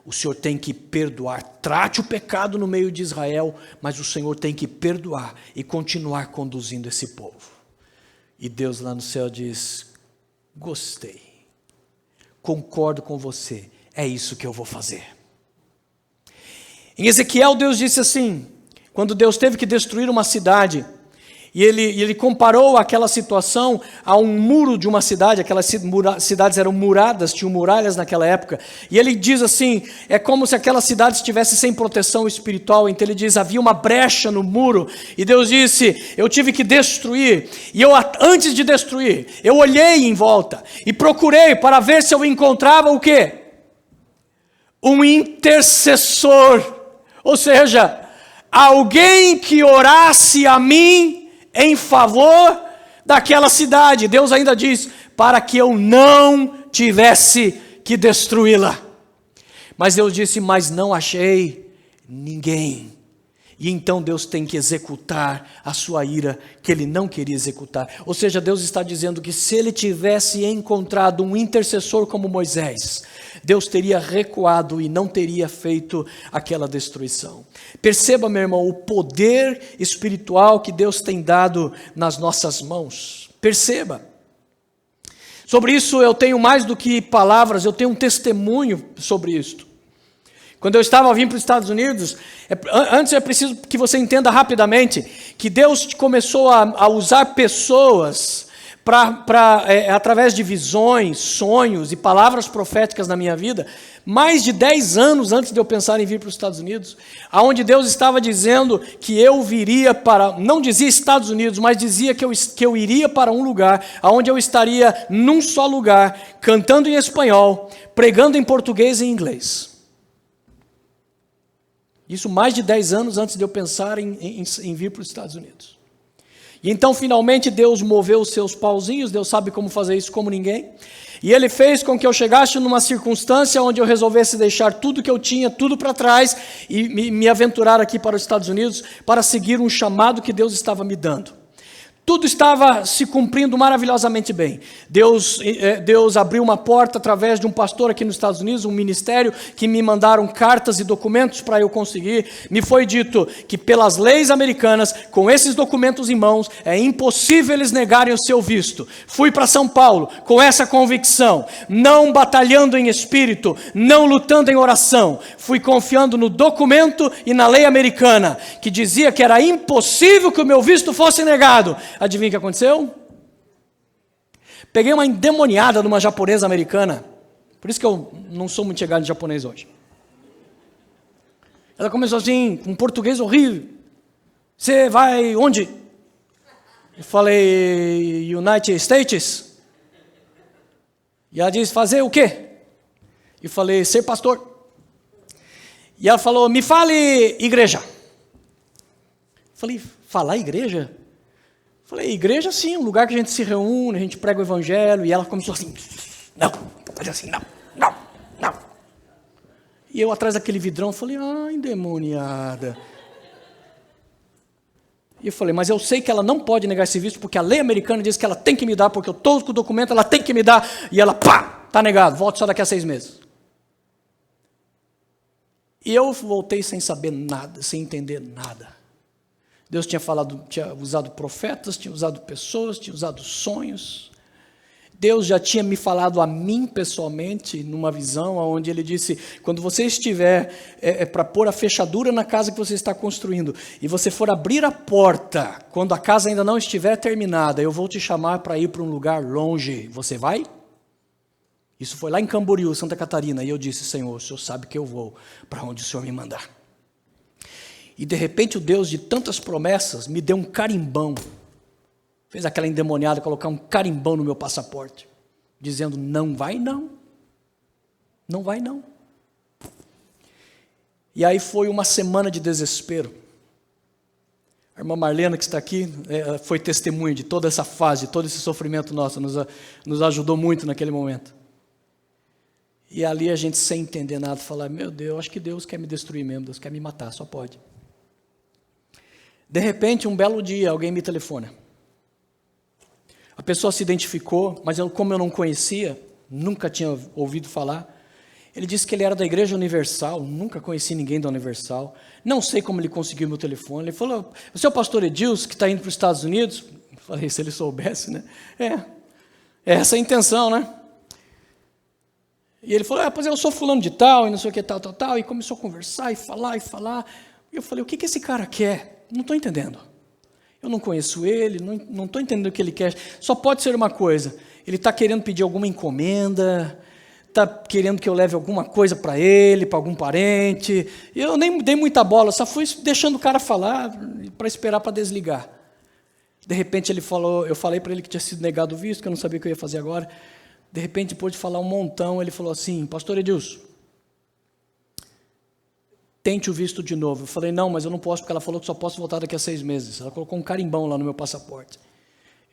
A: O Senhor tem que perdoar. Trate o pecado no meio de Israel, mas o Senhor tem que perdoar e continuar conduzindo esse povo. E Deus lá no céu diz: gostei, concordo com você, é isso que eu vou fazer. Em Ezequiel, Deus disse assim, quando Deus teve que destruir uma cidade, e ele comparou aquela situação a um muro de uma cidade. Aquelas cidades eram muradas, tinham muralhas naquela época, e ele diz assim, é como se aquela cidade estivesse sem proteção espiritual. Então ele diz, havia uma brecha no muro, e Deus disse, eu tive que destruir, e antes de destruir, eu olhei em volta, e procurei para ver se eu encontrava o quê? Um intercessor, ou seja, alguém que orasse a mim em favor daquela cidade. Deus ainda diz, para que eu não tivesse que destruí-la. Mas Deus disse, mas não achei ninguém. E então Deus tem que executar a sua ira que ele não queria executar. Ou seja, Deus está dizendo que se ele tivesse encontrado um intercessor como Moisés, Deus teria recuado e não teria feito aquela destruição. Perceba, meu irmão, o poder espiritual que Deus tem dado nas nossas mãos. Perceba. Sobre isso eu tenho mais do que palavras, eu tenho um testemunho sobre isto. Quando eu estava vindo para os Estados Unidos, antes é preciso que você entenda rapidamente que Deus começou a usar pessoas através de visões, sonhos e palavras proféticas na minha vida, mais de 10 anos antes de eu pensar em vir para os Estados Unidos, aonde Deus estava dizendo que eu viria para, não dizia Estados Unidos, mas dizia que eu iria para um lugar, aonde eu estaria num só lugar, cantando em espanhol, pregando em português e em inglês. Isso mais de 10 anos antes de eu pensar em vir para os Estados Unidos. E então, finalmente, Deus moveu os seus pauzinhos, Deus sabe como fazer isso como ninguém, e Ele fez com que eu chegasse numa circunstância onde eu resolvesse deixar tudo que eu tinha, tudo para trás, e me aventurar aqui para os Estados Unidos, para seguir um chamado que Deus estava me dando. Tudo estava se cumprindo maravilhosamente bem. Deus abriu uma porta através de um pastor aqui nos Estados Unidos, um ministério, que me mandaram cartas e documentos para eu conseguir. Me foi dito que pelas leis americanas, com esses documentos em mãos, é impossível eles negarem o seu visto. Fui para São Paulo com essa convicção, não batalhando em espírito, não lutando em oração. Fui confiando no documento e na lei americana, que dizia que era impossível que o meu visto fosse negado. Adivinha o que aconteceu? Peguei uma endemoniada de uma japonesa americana. Por isso que eu não sou muito chegado em japonês hoje. Ela começou assim, com um português horrível. Você vai onde? Eu falei, United States. E ela disse, fazer o quê? Eu falei, ser pastor. E ela falou, me fale igreja. Eu falei, falar igreja? Falei, igreja sim, um lugar que a gente se reúne, a gente prega o evangelho, e ela começou assim, não, fazer assim, não. E eu atrás daquele vidrão, falei, endemoniada. E eu falei, mas eu sei que ela não pode negar esse visto, porque a lei americana diz que ela tem que me dar, porque eu estou com o documento, ela tem que me dar, e ela, está negado, volto só daqui a 6 meses. E eu voltei sem saber nada, sem entender nada. Deus tinha usado profetas, tinha usado pessoas, tinha usado sonhos. Deus já tinha me falado a mim pessoalmente, numa visão, onde Ele disse, quando você estiver para pôr a fechadura na casa que você está construindo, e você for abrir a porta, quando a casa ainda não estiver terminada, eu vou te chamar para ir para um lugar longe. Você vai? Isso foi lá em Camboriú, Santa Catarina, e eu disse, Senhor, o Senhor sabe que eu vou para onde o Senhor me mandar. E de repente o Deus de tantas promessas me deu um carimbão. Fez aquela endemoniada colocar um carimbão no meu passaporte, dizendo, não vai não. Não vai não. E aí foi uma semana de desespero. A irmã Marlena, que está aqui, foi testemunha de toda essa fase, de todo esse sofrimento nosso, nos ajudou muito naquele momento. E ali a gente, sem entender nada, falar, meu Deus, acho que Deus quer me destruir mesmo, Deus quer me matar, só pode. De repente, um belo dia, alguém me telefona. A pessoa se identificou, mas como eu não conhecia, nunca tinha ouvido falar, ele disse que ele era da Igreja Universal, nunca conheci ninguém da Universal, não sei como ele conseguiu meu telefone. Ele falou, você é o pastor Edilson, que está indo para os Estados Unidos? Eu falei, se ele soubesse, né? É essa a intenção, né? E ele falou, pois eu sou fulano de tal, e não sei o que, tal, e começou a conversar, e falar. E eu falei, o que esse cara quer? Não estou entendendo. Eu não conheço ele, não estou entendendo o que ele quer. Só pode ser uma coisa, ele está querendo pedir alguma encomenda, está querendo que eu leve alguma coisa para ele, para algum parente. Eu nem dei muita bola, só fui deixando o cara falar, para esperar para desligar. De repente ele falou, eu falei para ele que tinha sido negado o visto, que eu não sabia o que eu ia fazer agora. De repente, depois de falar um montão, ele falou assim, pastor Edilson, tente o visto de novo. Eu falei, não, mas eu não posso, porque ela falou que só posso voltar daqui a 6 meses. Ela colocou um carimbão lá no meu passaporte.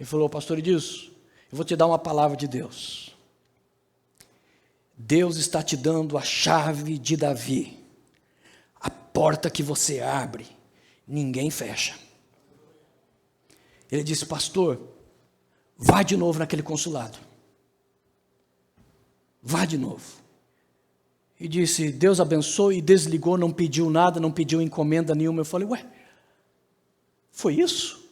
A: Ele falou, pastor Edilson, eu vou te dar uma palavra de Deus. Deus está te dando a chave de Davi. A porta que você abre, ninguém fecha. Ele disse, pastor, vá de novo naquele consulado. Vá de novo. E disse, Deus abençoe, e desligou, não pediu nada, não pediu encomenda nenhuma. Eu falei, foi isso?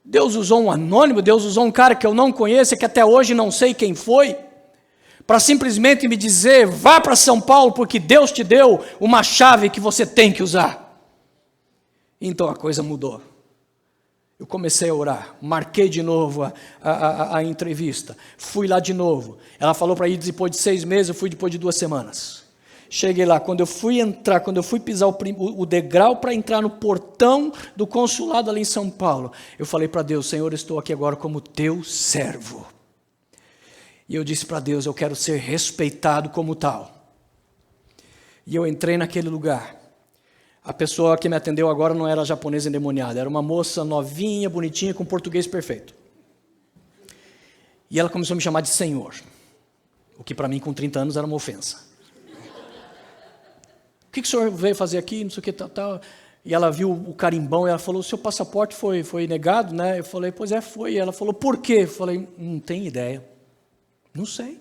A: Deus usou um anônimo, Deus usou um cara que eu não conheço, que até hoje não sei quem foi, para simplesmente me dizer, vá para São Paulo, porque Deus te deu uma chave que você tem que usar. Então a coisa mudou. Eu comecei a orar, marquei de novo a entrevista, fui lá de novo. Ela falou para ir depois de 6 meses, eu fui depois de 2 semanas. Cheguei lá, quando eu fui pisar o degrau para entrar no portão do consulado ali em São Paulo, eu falei para Deus, Senhor, estou aqui agora como teu servo. E eu disse para Deus, eu quero ser respeitado como tal. E eu entrei naquele lugar. A pessoa que me atendeu agora não era japonesa endemoniada, era uma moça novinha, bonitinha, com português perfeito. E ela começou a me chamar de senhor, o que para mim com 30 anos era uma ofensa. O que o senhor veio fazer aqui, não sei o que, tal. E ela viu o carimbão e ela falou, o seu passaporte foi negado, né? Eu falei, pois foi. E ela falou, por quê? Eu falei, não tenho ideia, não sei.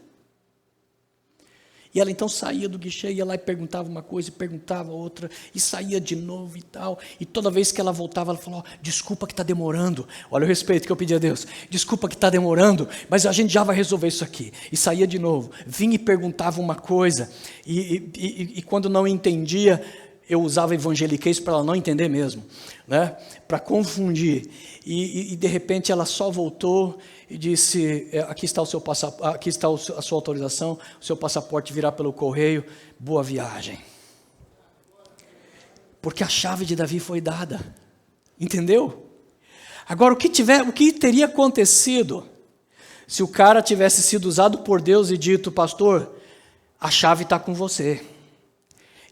A: E ela então saía do guichê, ia lá e perguntava uma coisa, e perguntava outra, e saía de novo e tal. E toda vez que ela voltava, ela falou, desculpa que está demorando. Olha o respeito que eu pedi a Deus. Desculpa que está demorando, mas a gente já vai resolver isso aqui. E saía de novo, vinha e perguntava uma coisa. E quando não entendia, eu usava evangeliquez para ela não entender mesmo, né? Para confundir. E de repente ela só voltou e disse, aqui está o seu passaporte, aqui está a sua autorização, o seu passaporte virá pelo correio, boa viagem. Porque a chave de Davi foi dada, entendeu? Agora, o que teria acontecido se o cara tivesse sido usado por Deus e dito, pastor, a chave está com você,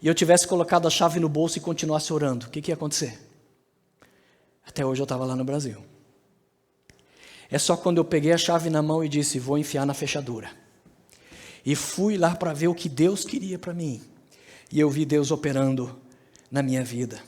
A: e eu tivesse colocado a chave no bolso e continuasse orando, o que ia acontecer? Até hoje eu estava lá no Brasil. É só quando eu peguei a chave na mão e disse, vou enfiar na fechadura. E fui lá para ver o que Deus queria para mim. E eu vi Deus operando na minha vida.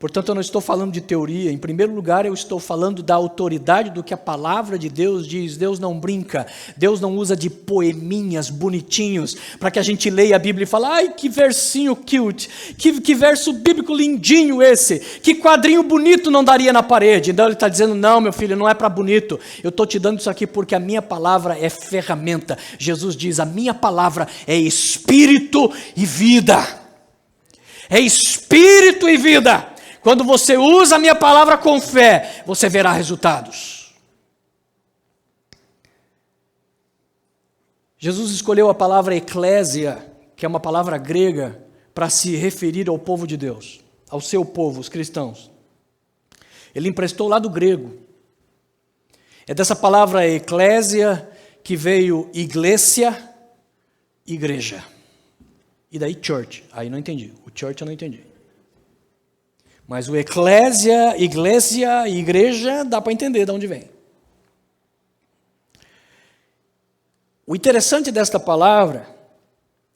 A: Portanto, eu não estou falando de teoria. Em primeiro lugar, eu estou falando da autoridade do que a palavra de Deus diz. Deus não brinca. Deus não usa de poeminhas bonitinhos para que a gente leia a Bíblia e fale: ai, que versinho cute, que verso bíblico lindinho esse, que quadrinho bonito não daria na parede. Então ele está dizendo: não, meu filho, não é para bonito. Eu estou te dando isso aqui porque a minha palavra é ferramenta. Jesus diz: a minha palavra é espírito e vida. É espírito e vida. Quando você usa a minha palavra com fé, você verá resultados. Jesus escolheu a palavra eclésia, que é uma palavra grega, para se referir ao povo de Deus, ao seu povo, os cristãos. Ele emprestou lá do grego. É dessa palavra eclésia que veio iglesia, igreja. E daí church. Aí não entendi. O church eu não entendi. Mas o eclésia, igreja, igreja, dá para entender de onde vem. O interessante desta palavra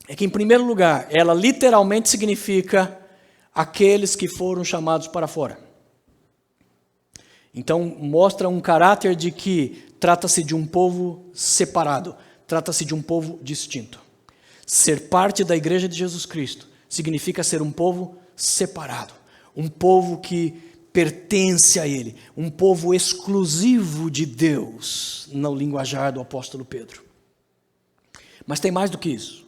A: é que, em primeiro lugar, ela literalmente significa aqueles que foram chamados para fora. Então, mostra um caráter de que trata-se de um povo separado, trata-se de um povo distinto. Ser parte da igreja de Jesus Cristo significa ser um povo separado. Um povo que pertence a Ele, um povo exclusivo de Deus, no linguajar do apóstolo Pedro. Mas tem mais do que isso.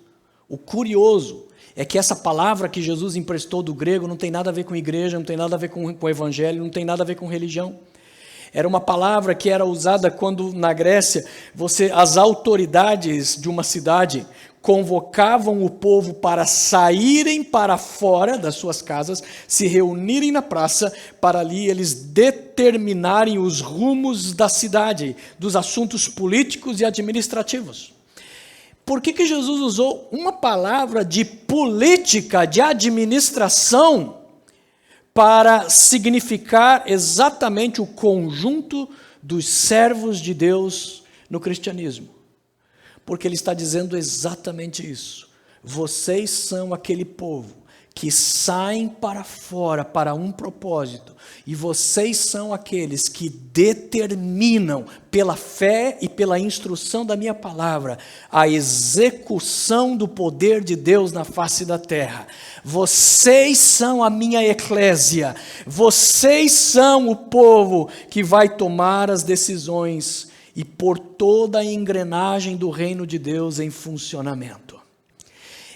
A: O curioso é que essa palavra que Jesus emprestou do grego não tem nada a ver com igreja, não tem nada a ver com o evangelho, não tem nada a ver com religião. Era uma palavra que era usada quando, na Grécia, as autoridades de uma cidade convocavam o povo para saírem para fora das suas casas, se reunirem na praça, para ali eles determinarem os rumos da cidade, dos assuntos políticos e administrativos. Por que Jesus usou uma palavra de política, de administração, para significar exatamente o conjunto dos servos de Deus no cristianismo? Porque ele está dizendo exatamente isso. Vocês são aquele povo que saem para fora para um propósito. E vocês são aqueles que determinam, pela fé e pela instrução da minha palavra, a execução do poder de Deus na face da terra. Vocês são a minha eclésia. Vocês são o povo que vai tomar as decisões e pôr toda a engrenagem do reino de Deus em funcionamento.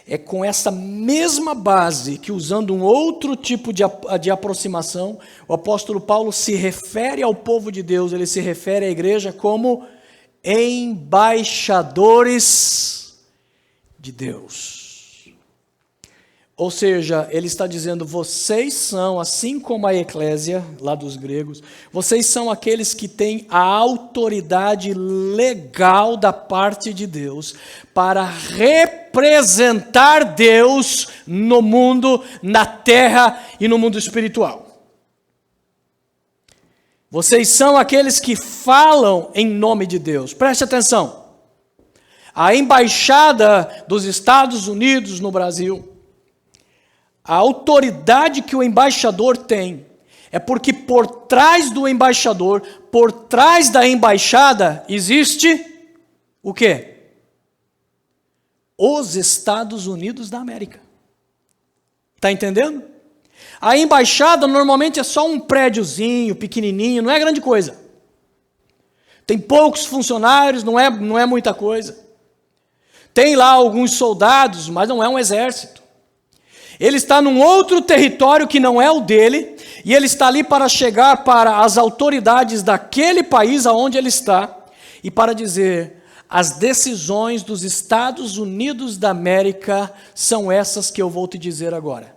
A: É com essa mesma base que, usando um outro tipo de aproximação, o apóstolo Paulo se refere ao povo de Deus, ele se refere à igreja como embaixadores de Deus. Ou seja, ele está dizendo: vocês são, assim como a eclésia, lá dos gregos, vocês são aqueles que têm a autoridade legal da parte de Deus para representar Deus no mundo, na terra e no mundo espiritual. Vocês são aqueles que falam em nome de Deus. Preste atenção. A embaixada dos Estados Unidos no Brasil, a autoridade que o embaixador tem, é porque por trás do embaixador, por trás da embaixada, existe o quê? Os Estados Unidos da América. Está entendendo? A embaixada normalmente é só um prédiozinho, pequenininho, não é grande coisa. Tem poucos funcionários, não é muita coisa. Tem lá alguns soldados, mas não é um exército. Ele está num outro território que não é o dele, e ele está ali para chegar para as autoridades daquele país aonde ele está, e para dizer: as decisões dos Estados Unidos da América são essas que eu vou te dizer agora.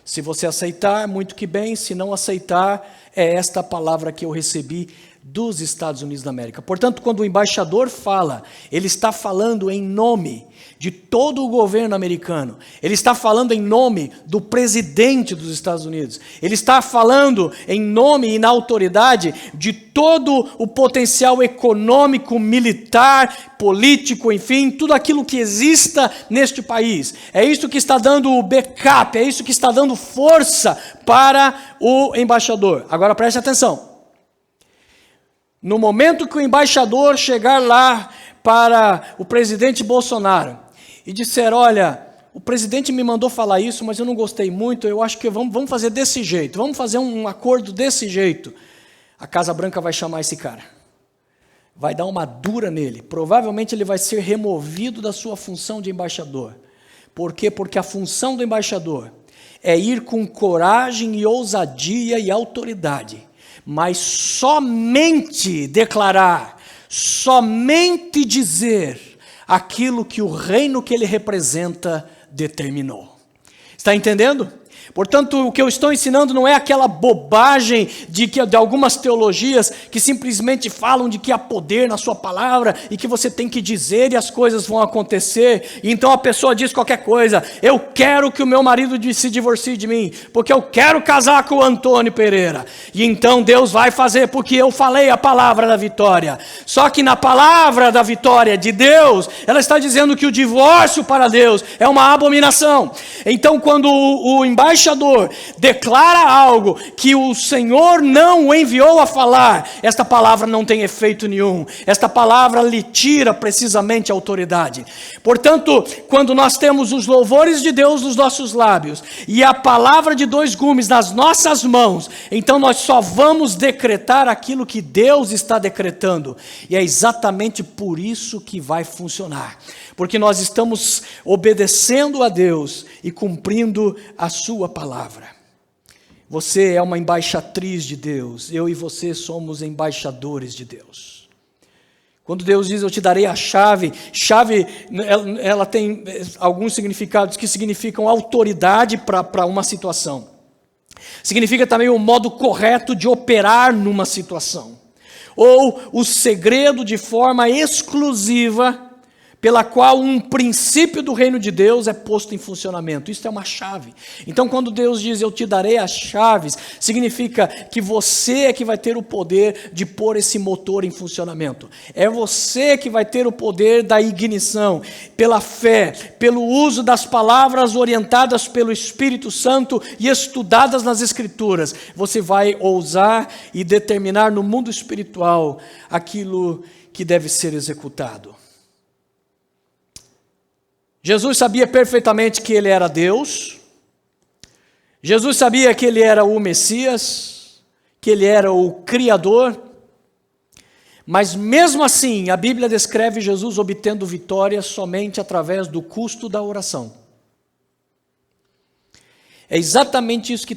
A: Se você aceitar, muito que bem; se não aceitar, é esta a palavra que eu recebi dos Estados Unidos da América. Portanto, quando o embaixador fala, ele está falando em nome de todo o governo americano. Ele está falando em nome do presidente dos Estados Unidos. Ele está falando em nome e na autoridade de todo o potencial econômico, militar, político, enfim, tudo aquilo que exista neste país. É isso que está dando o backup, é isso que está dando força para o embaixador. Agora preste atenção. No momento que o embaixador chegar lá para o presidente Bolsonaro e disser, olha, o presidente me mandou falar isso, mas eu não gostei muito, eu acho que vamos fazer desse jeito, vamos fazer um acordo desse jeito. A Casa Branca vai chamar esse cara, vai dar uma dura nele, provavelmente ele vai ser removido da sua função de embaixador. Por quê? Porque a função do embaixador é ir com coragem e ousadia e autoridade, mas somente declarar, somente dizer aquilo que o reino que ele representa determinou. Está entendendo? Portanto, o que eu estou ensinando não é aquela bobagem de algumas teologias que simplesmente falam de que há poder na sua palavra e que você tem que dizer e as coisas vão acontecer. E então a pessoa diz qualquer coisa, eu quero que o meu marido se divorcie de mim, porque eu quero casar com o Antônio Pereira. E então Deus vai fazer, porque eu falei a palavra da vitória. Só que na palavra da vitória de Deus, ela está dizendo que o divórcio para Deus é uma abominação. Então quando o embaixador declara algo que o Senhor não o enviou a falar, esta palavra não tem efeito nenhum, esta palavra lhe tira precisamente a autoridade. Portanto, quando nós temos os louvores de Deus nos nossos lábios e a palavra de dois gumes nas nossas mãos, então nós só vamos decretar aquilo que Deus está decretando, e é exatamente por isso que vai funcionar, porque nós estamos obedecendo a Deus e cumprindo a sua palavra. Você é uma embaixatriz de Deus, eu e você somos embaixadores de Deus. Quando Deus diz, eu te darei a chave, ela tem alguns significados que significam autoridade para uma situação. Significa também o modo correto de operar numa situação. Ou o segredo de forma exclusiva pela qual um princípio do reino de Deus é posto em funcionamento. Isso é uma chave. Então, quando Deus diz, eu te darei as chaves, significa que você é que vai ter o poder de pôr esse motor em funcionamento. É você que vai ter o poder da ignição, pela fé, pelo uso das palavras orientadas pelo Espírito Santo e estudadas nas Escrituras. Você vai ousar e determinar no mundo espiritual aquilo que deve ser executado. Jesus sabia perfeitamente que ele era Deus, Jesus sabia que ele era o Messias, que ele era o Criador, mas mesmo assim a Bíblia descreve Jesus obtendo vitória somente através do custo da oração. É exatamente isso que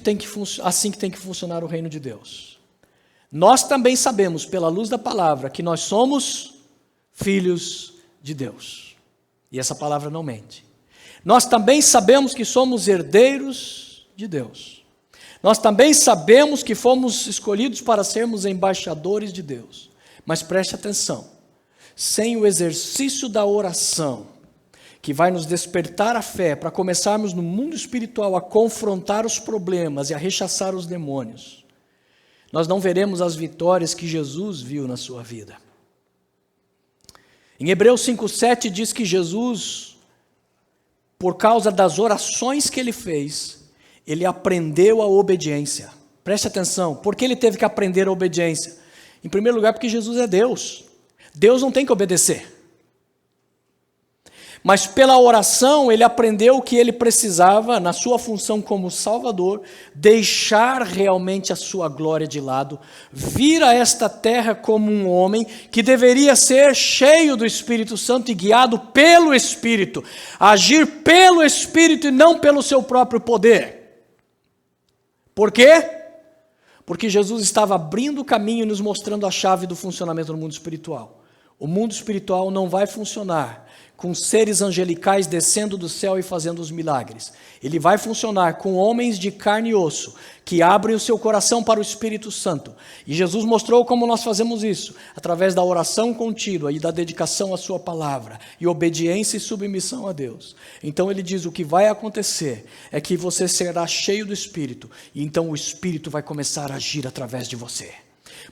A: assim que tem que funcionar o reino de Deus. Nós também sabemos, pela luz da palavra, que nós somos filhos de Deus. E essa palavra não mente. Nós também sabemos que somos herdeiros de Deus. Nós também sabemos que fomos escolhidos para sermos embaixadores de Deus. Mas preste atenção, sem o exercício da oração, que vai nos despertar a fé para começarmos no mundo espiritual a confrontar os problemas e a rechaçar os demônios, nós não veremos as vitórias que Jesus viu na sua vida. Em Hebreus 5,7 diz que Jesus, por causa das orações que ele fez, ele aprendeu a obediência. Preste atenção, por que ele teve que aprender a obediência? Em primeiro lugar, porque Jesus é Deus. Deus não tem que obedecer. Mas pela oração ele aprendeu que ele precisava, na sua função como Salvador, deixar realmente a sua glória de lado, vir a esta terra como um homem que deveria ser cheio do Espírito Santo e guiado pelo Espírito, agir pelo Espírito e não pelo seu próprio poder. Por quê? Porque Jesus estava abrindo o caminho e nos mostrando a chave do funcionamento do mundo espiritual. O mundo espiritual não vai funcionar com seres angelicais descendo do céu e fazendo os milagres. Ele vai funcionar com homens de carne e osso, que abrem o seu coração para o Espírito Santo. E Jesus mostrou como nós fazemos isso, através da oração contínua e da dedicação à sua palavra, e obediência e submissão a Deus. Então ele diz, o que vai acontecer é que você será cheio do Espírito, e então o Espírito vai começar a agir através de você.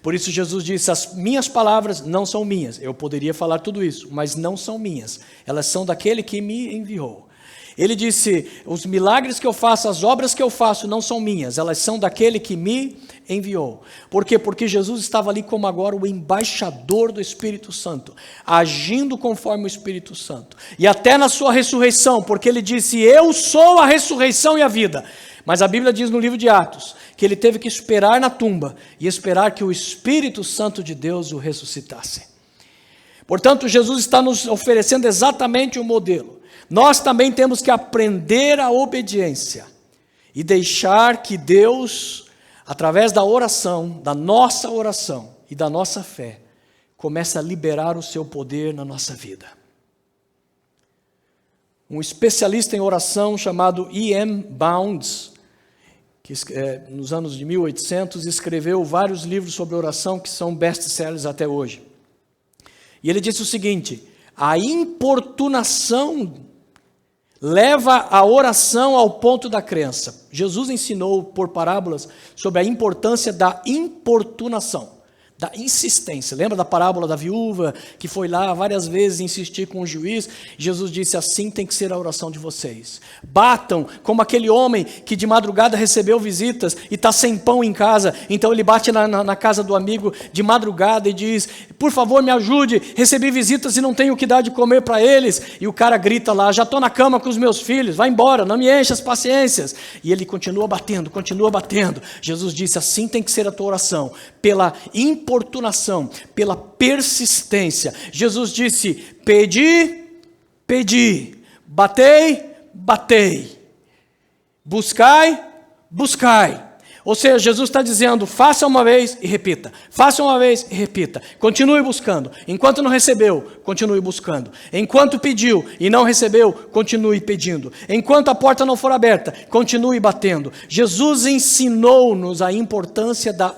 A: Por isso Jesus disse, as minhas palavras não são minhas. Eu poderia falar tudo isso, mas não são minhas. Elas são daquele que me enviou. Ele disse, os milagres que eu faço, as obras que eu faço não são minhas. Elas são daquele que me enviou. Por quê? Porque Jesus estava ali como agora o embaixador do Espírito Santo, agindo conforme o Espírito Santo. E até na sua ressurreição, porque ele disse, eu sou a ressurreição e a vida. Mas a Bíblia diz no livro de Atos, que ele teve que esperar na tumba e esperar que o Espírito Santo de Deus o ressuscitasse. Portanto, Jesus está nos oferecendo exatamente o modelo. Nós também temos que aprender a obediência e deixar que Deus, através da oração e da nossa fé, comece a liberar o seu poder na nossa vida. Um especialista em oração chamado E.M. Bounds, que nos anos de 1800 escreveu vários livros sobre oração que são best-sellers até hoje. E ele disse o seguinte, a importunação leva a oração ao ponto da crença. Jesus ensinou por parábolas sobre a importância da importunação, da insistência. Lembra da parábola da viúva que foi lá várias vezes insistir com o juiz? Jesus disse, assim tem que ser a oração de vocês. Batam como aquele homem que de madrugada recebeu visitas e está sem pão em casa. Então ele bate na casa do amigo de madrugada e diz, por favor me ajude, recebi visitas e não tenho o que dar de comer para eles. E o cara grita lá, já estou na cama com os meus filhos, vai embora, não me enche as paciências. E ele continua batendo. Jesus disse, assim tem que ser a tua oração, pela importunação, pela persistência. Jesus disse, pedi, batei, buscai. Ou seja, Jesus está dizendo, faça uma vez e repita, continue buscando. Enquanto não recebeu, continue buscando. Enquanto pediu e não recebeu, continue pedindo. Enquanto a porta não for aberta, continue batendo. Jesus ensinou-nos a importância da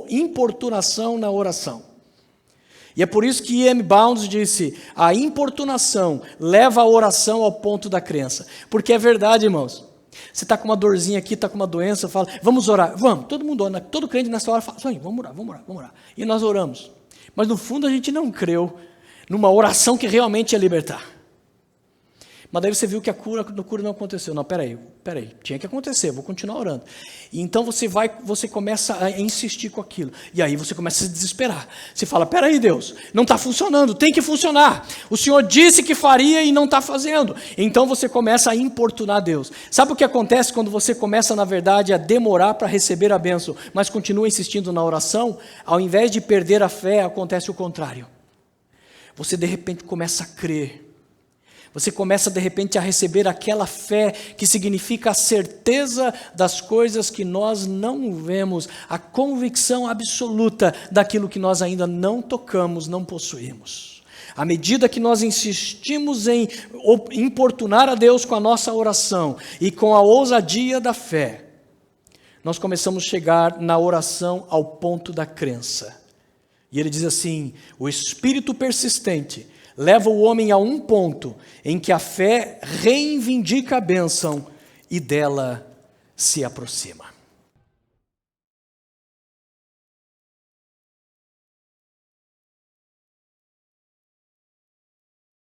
A: importunação na oração. E é por isso que E.M. Bounds disse, a importunação leva a oração ao ponto da crença. Porque é verdade, irmãos. Você está com uma dorzinha aqui, está com uma doença, fala, vamos orar. Vamos, todo mundo ora, todo crente nessa hora fala, vamos orar. E nós oramos. Mas no fundo a gente não creu numa oração que realmente ia libertar. Mas daí você viu que a cura não aconteceu. Não, peraí, tinha que acontecer, vou continuar orando. E então você começa a insistir com aquilo. E aí você começa a se desesperar. Você fala, peraí Deus, não está funcionando, tem que funcionar. O Senhor disse que faria e não está fazendo. Então você começa a importunar Deus. Sabe o que acontece quando você começa, na verdade, a demorar para receber a bênção, mas continua insistindo na oração? Ao invés de perder a fé, acontece o contrário. Você de repente começa a crer. Você começa de repente a receber aquela fé que significa a certeza das coisas que nós não vemos, a convicção absoluta daquilo que nós ainda não tocamos, não possuímos. À medida que nós insistimos em importunar a Deus com a nossa oração e com a ousadia da fé, nós começamos a chegar na oração ao ponto da crença. E ele diz assim, o espírito persistente leva o homem a um ponto em que a fé reivindica a bênção e dela se aproxima.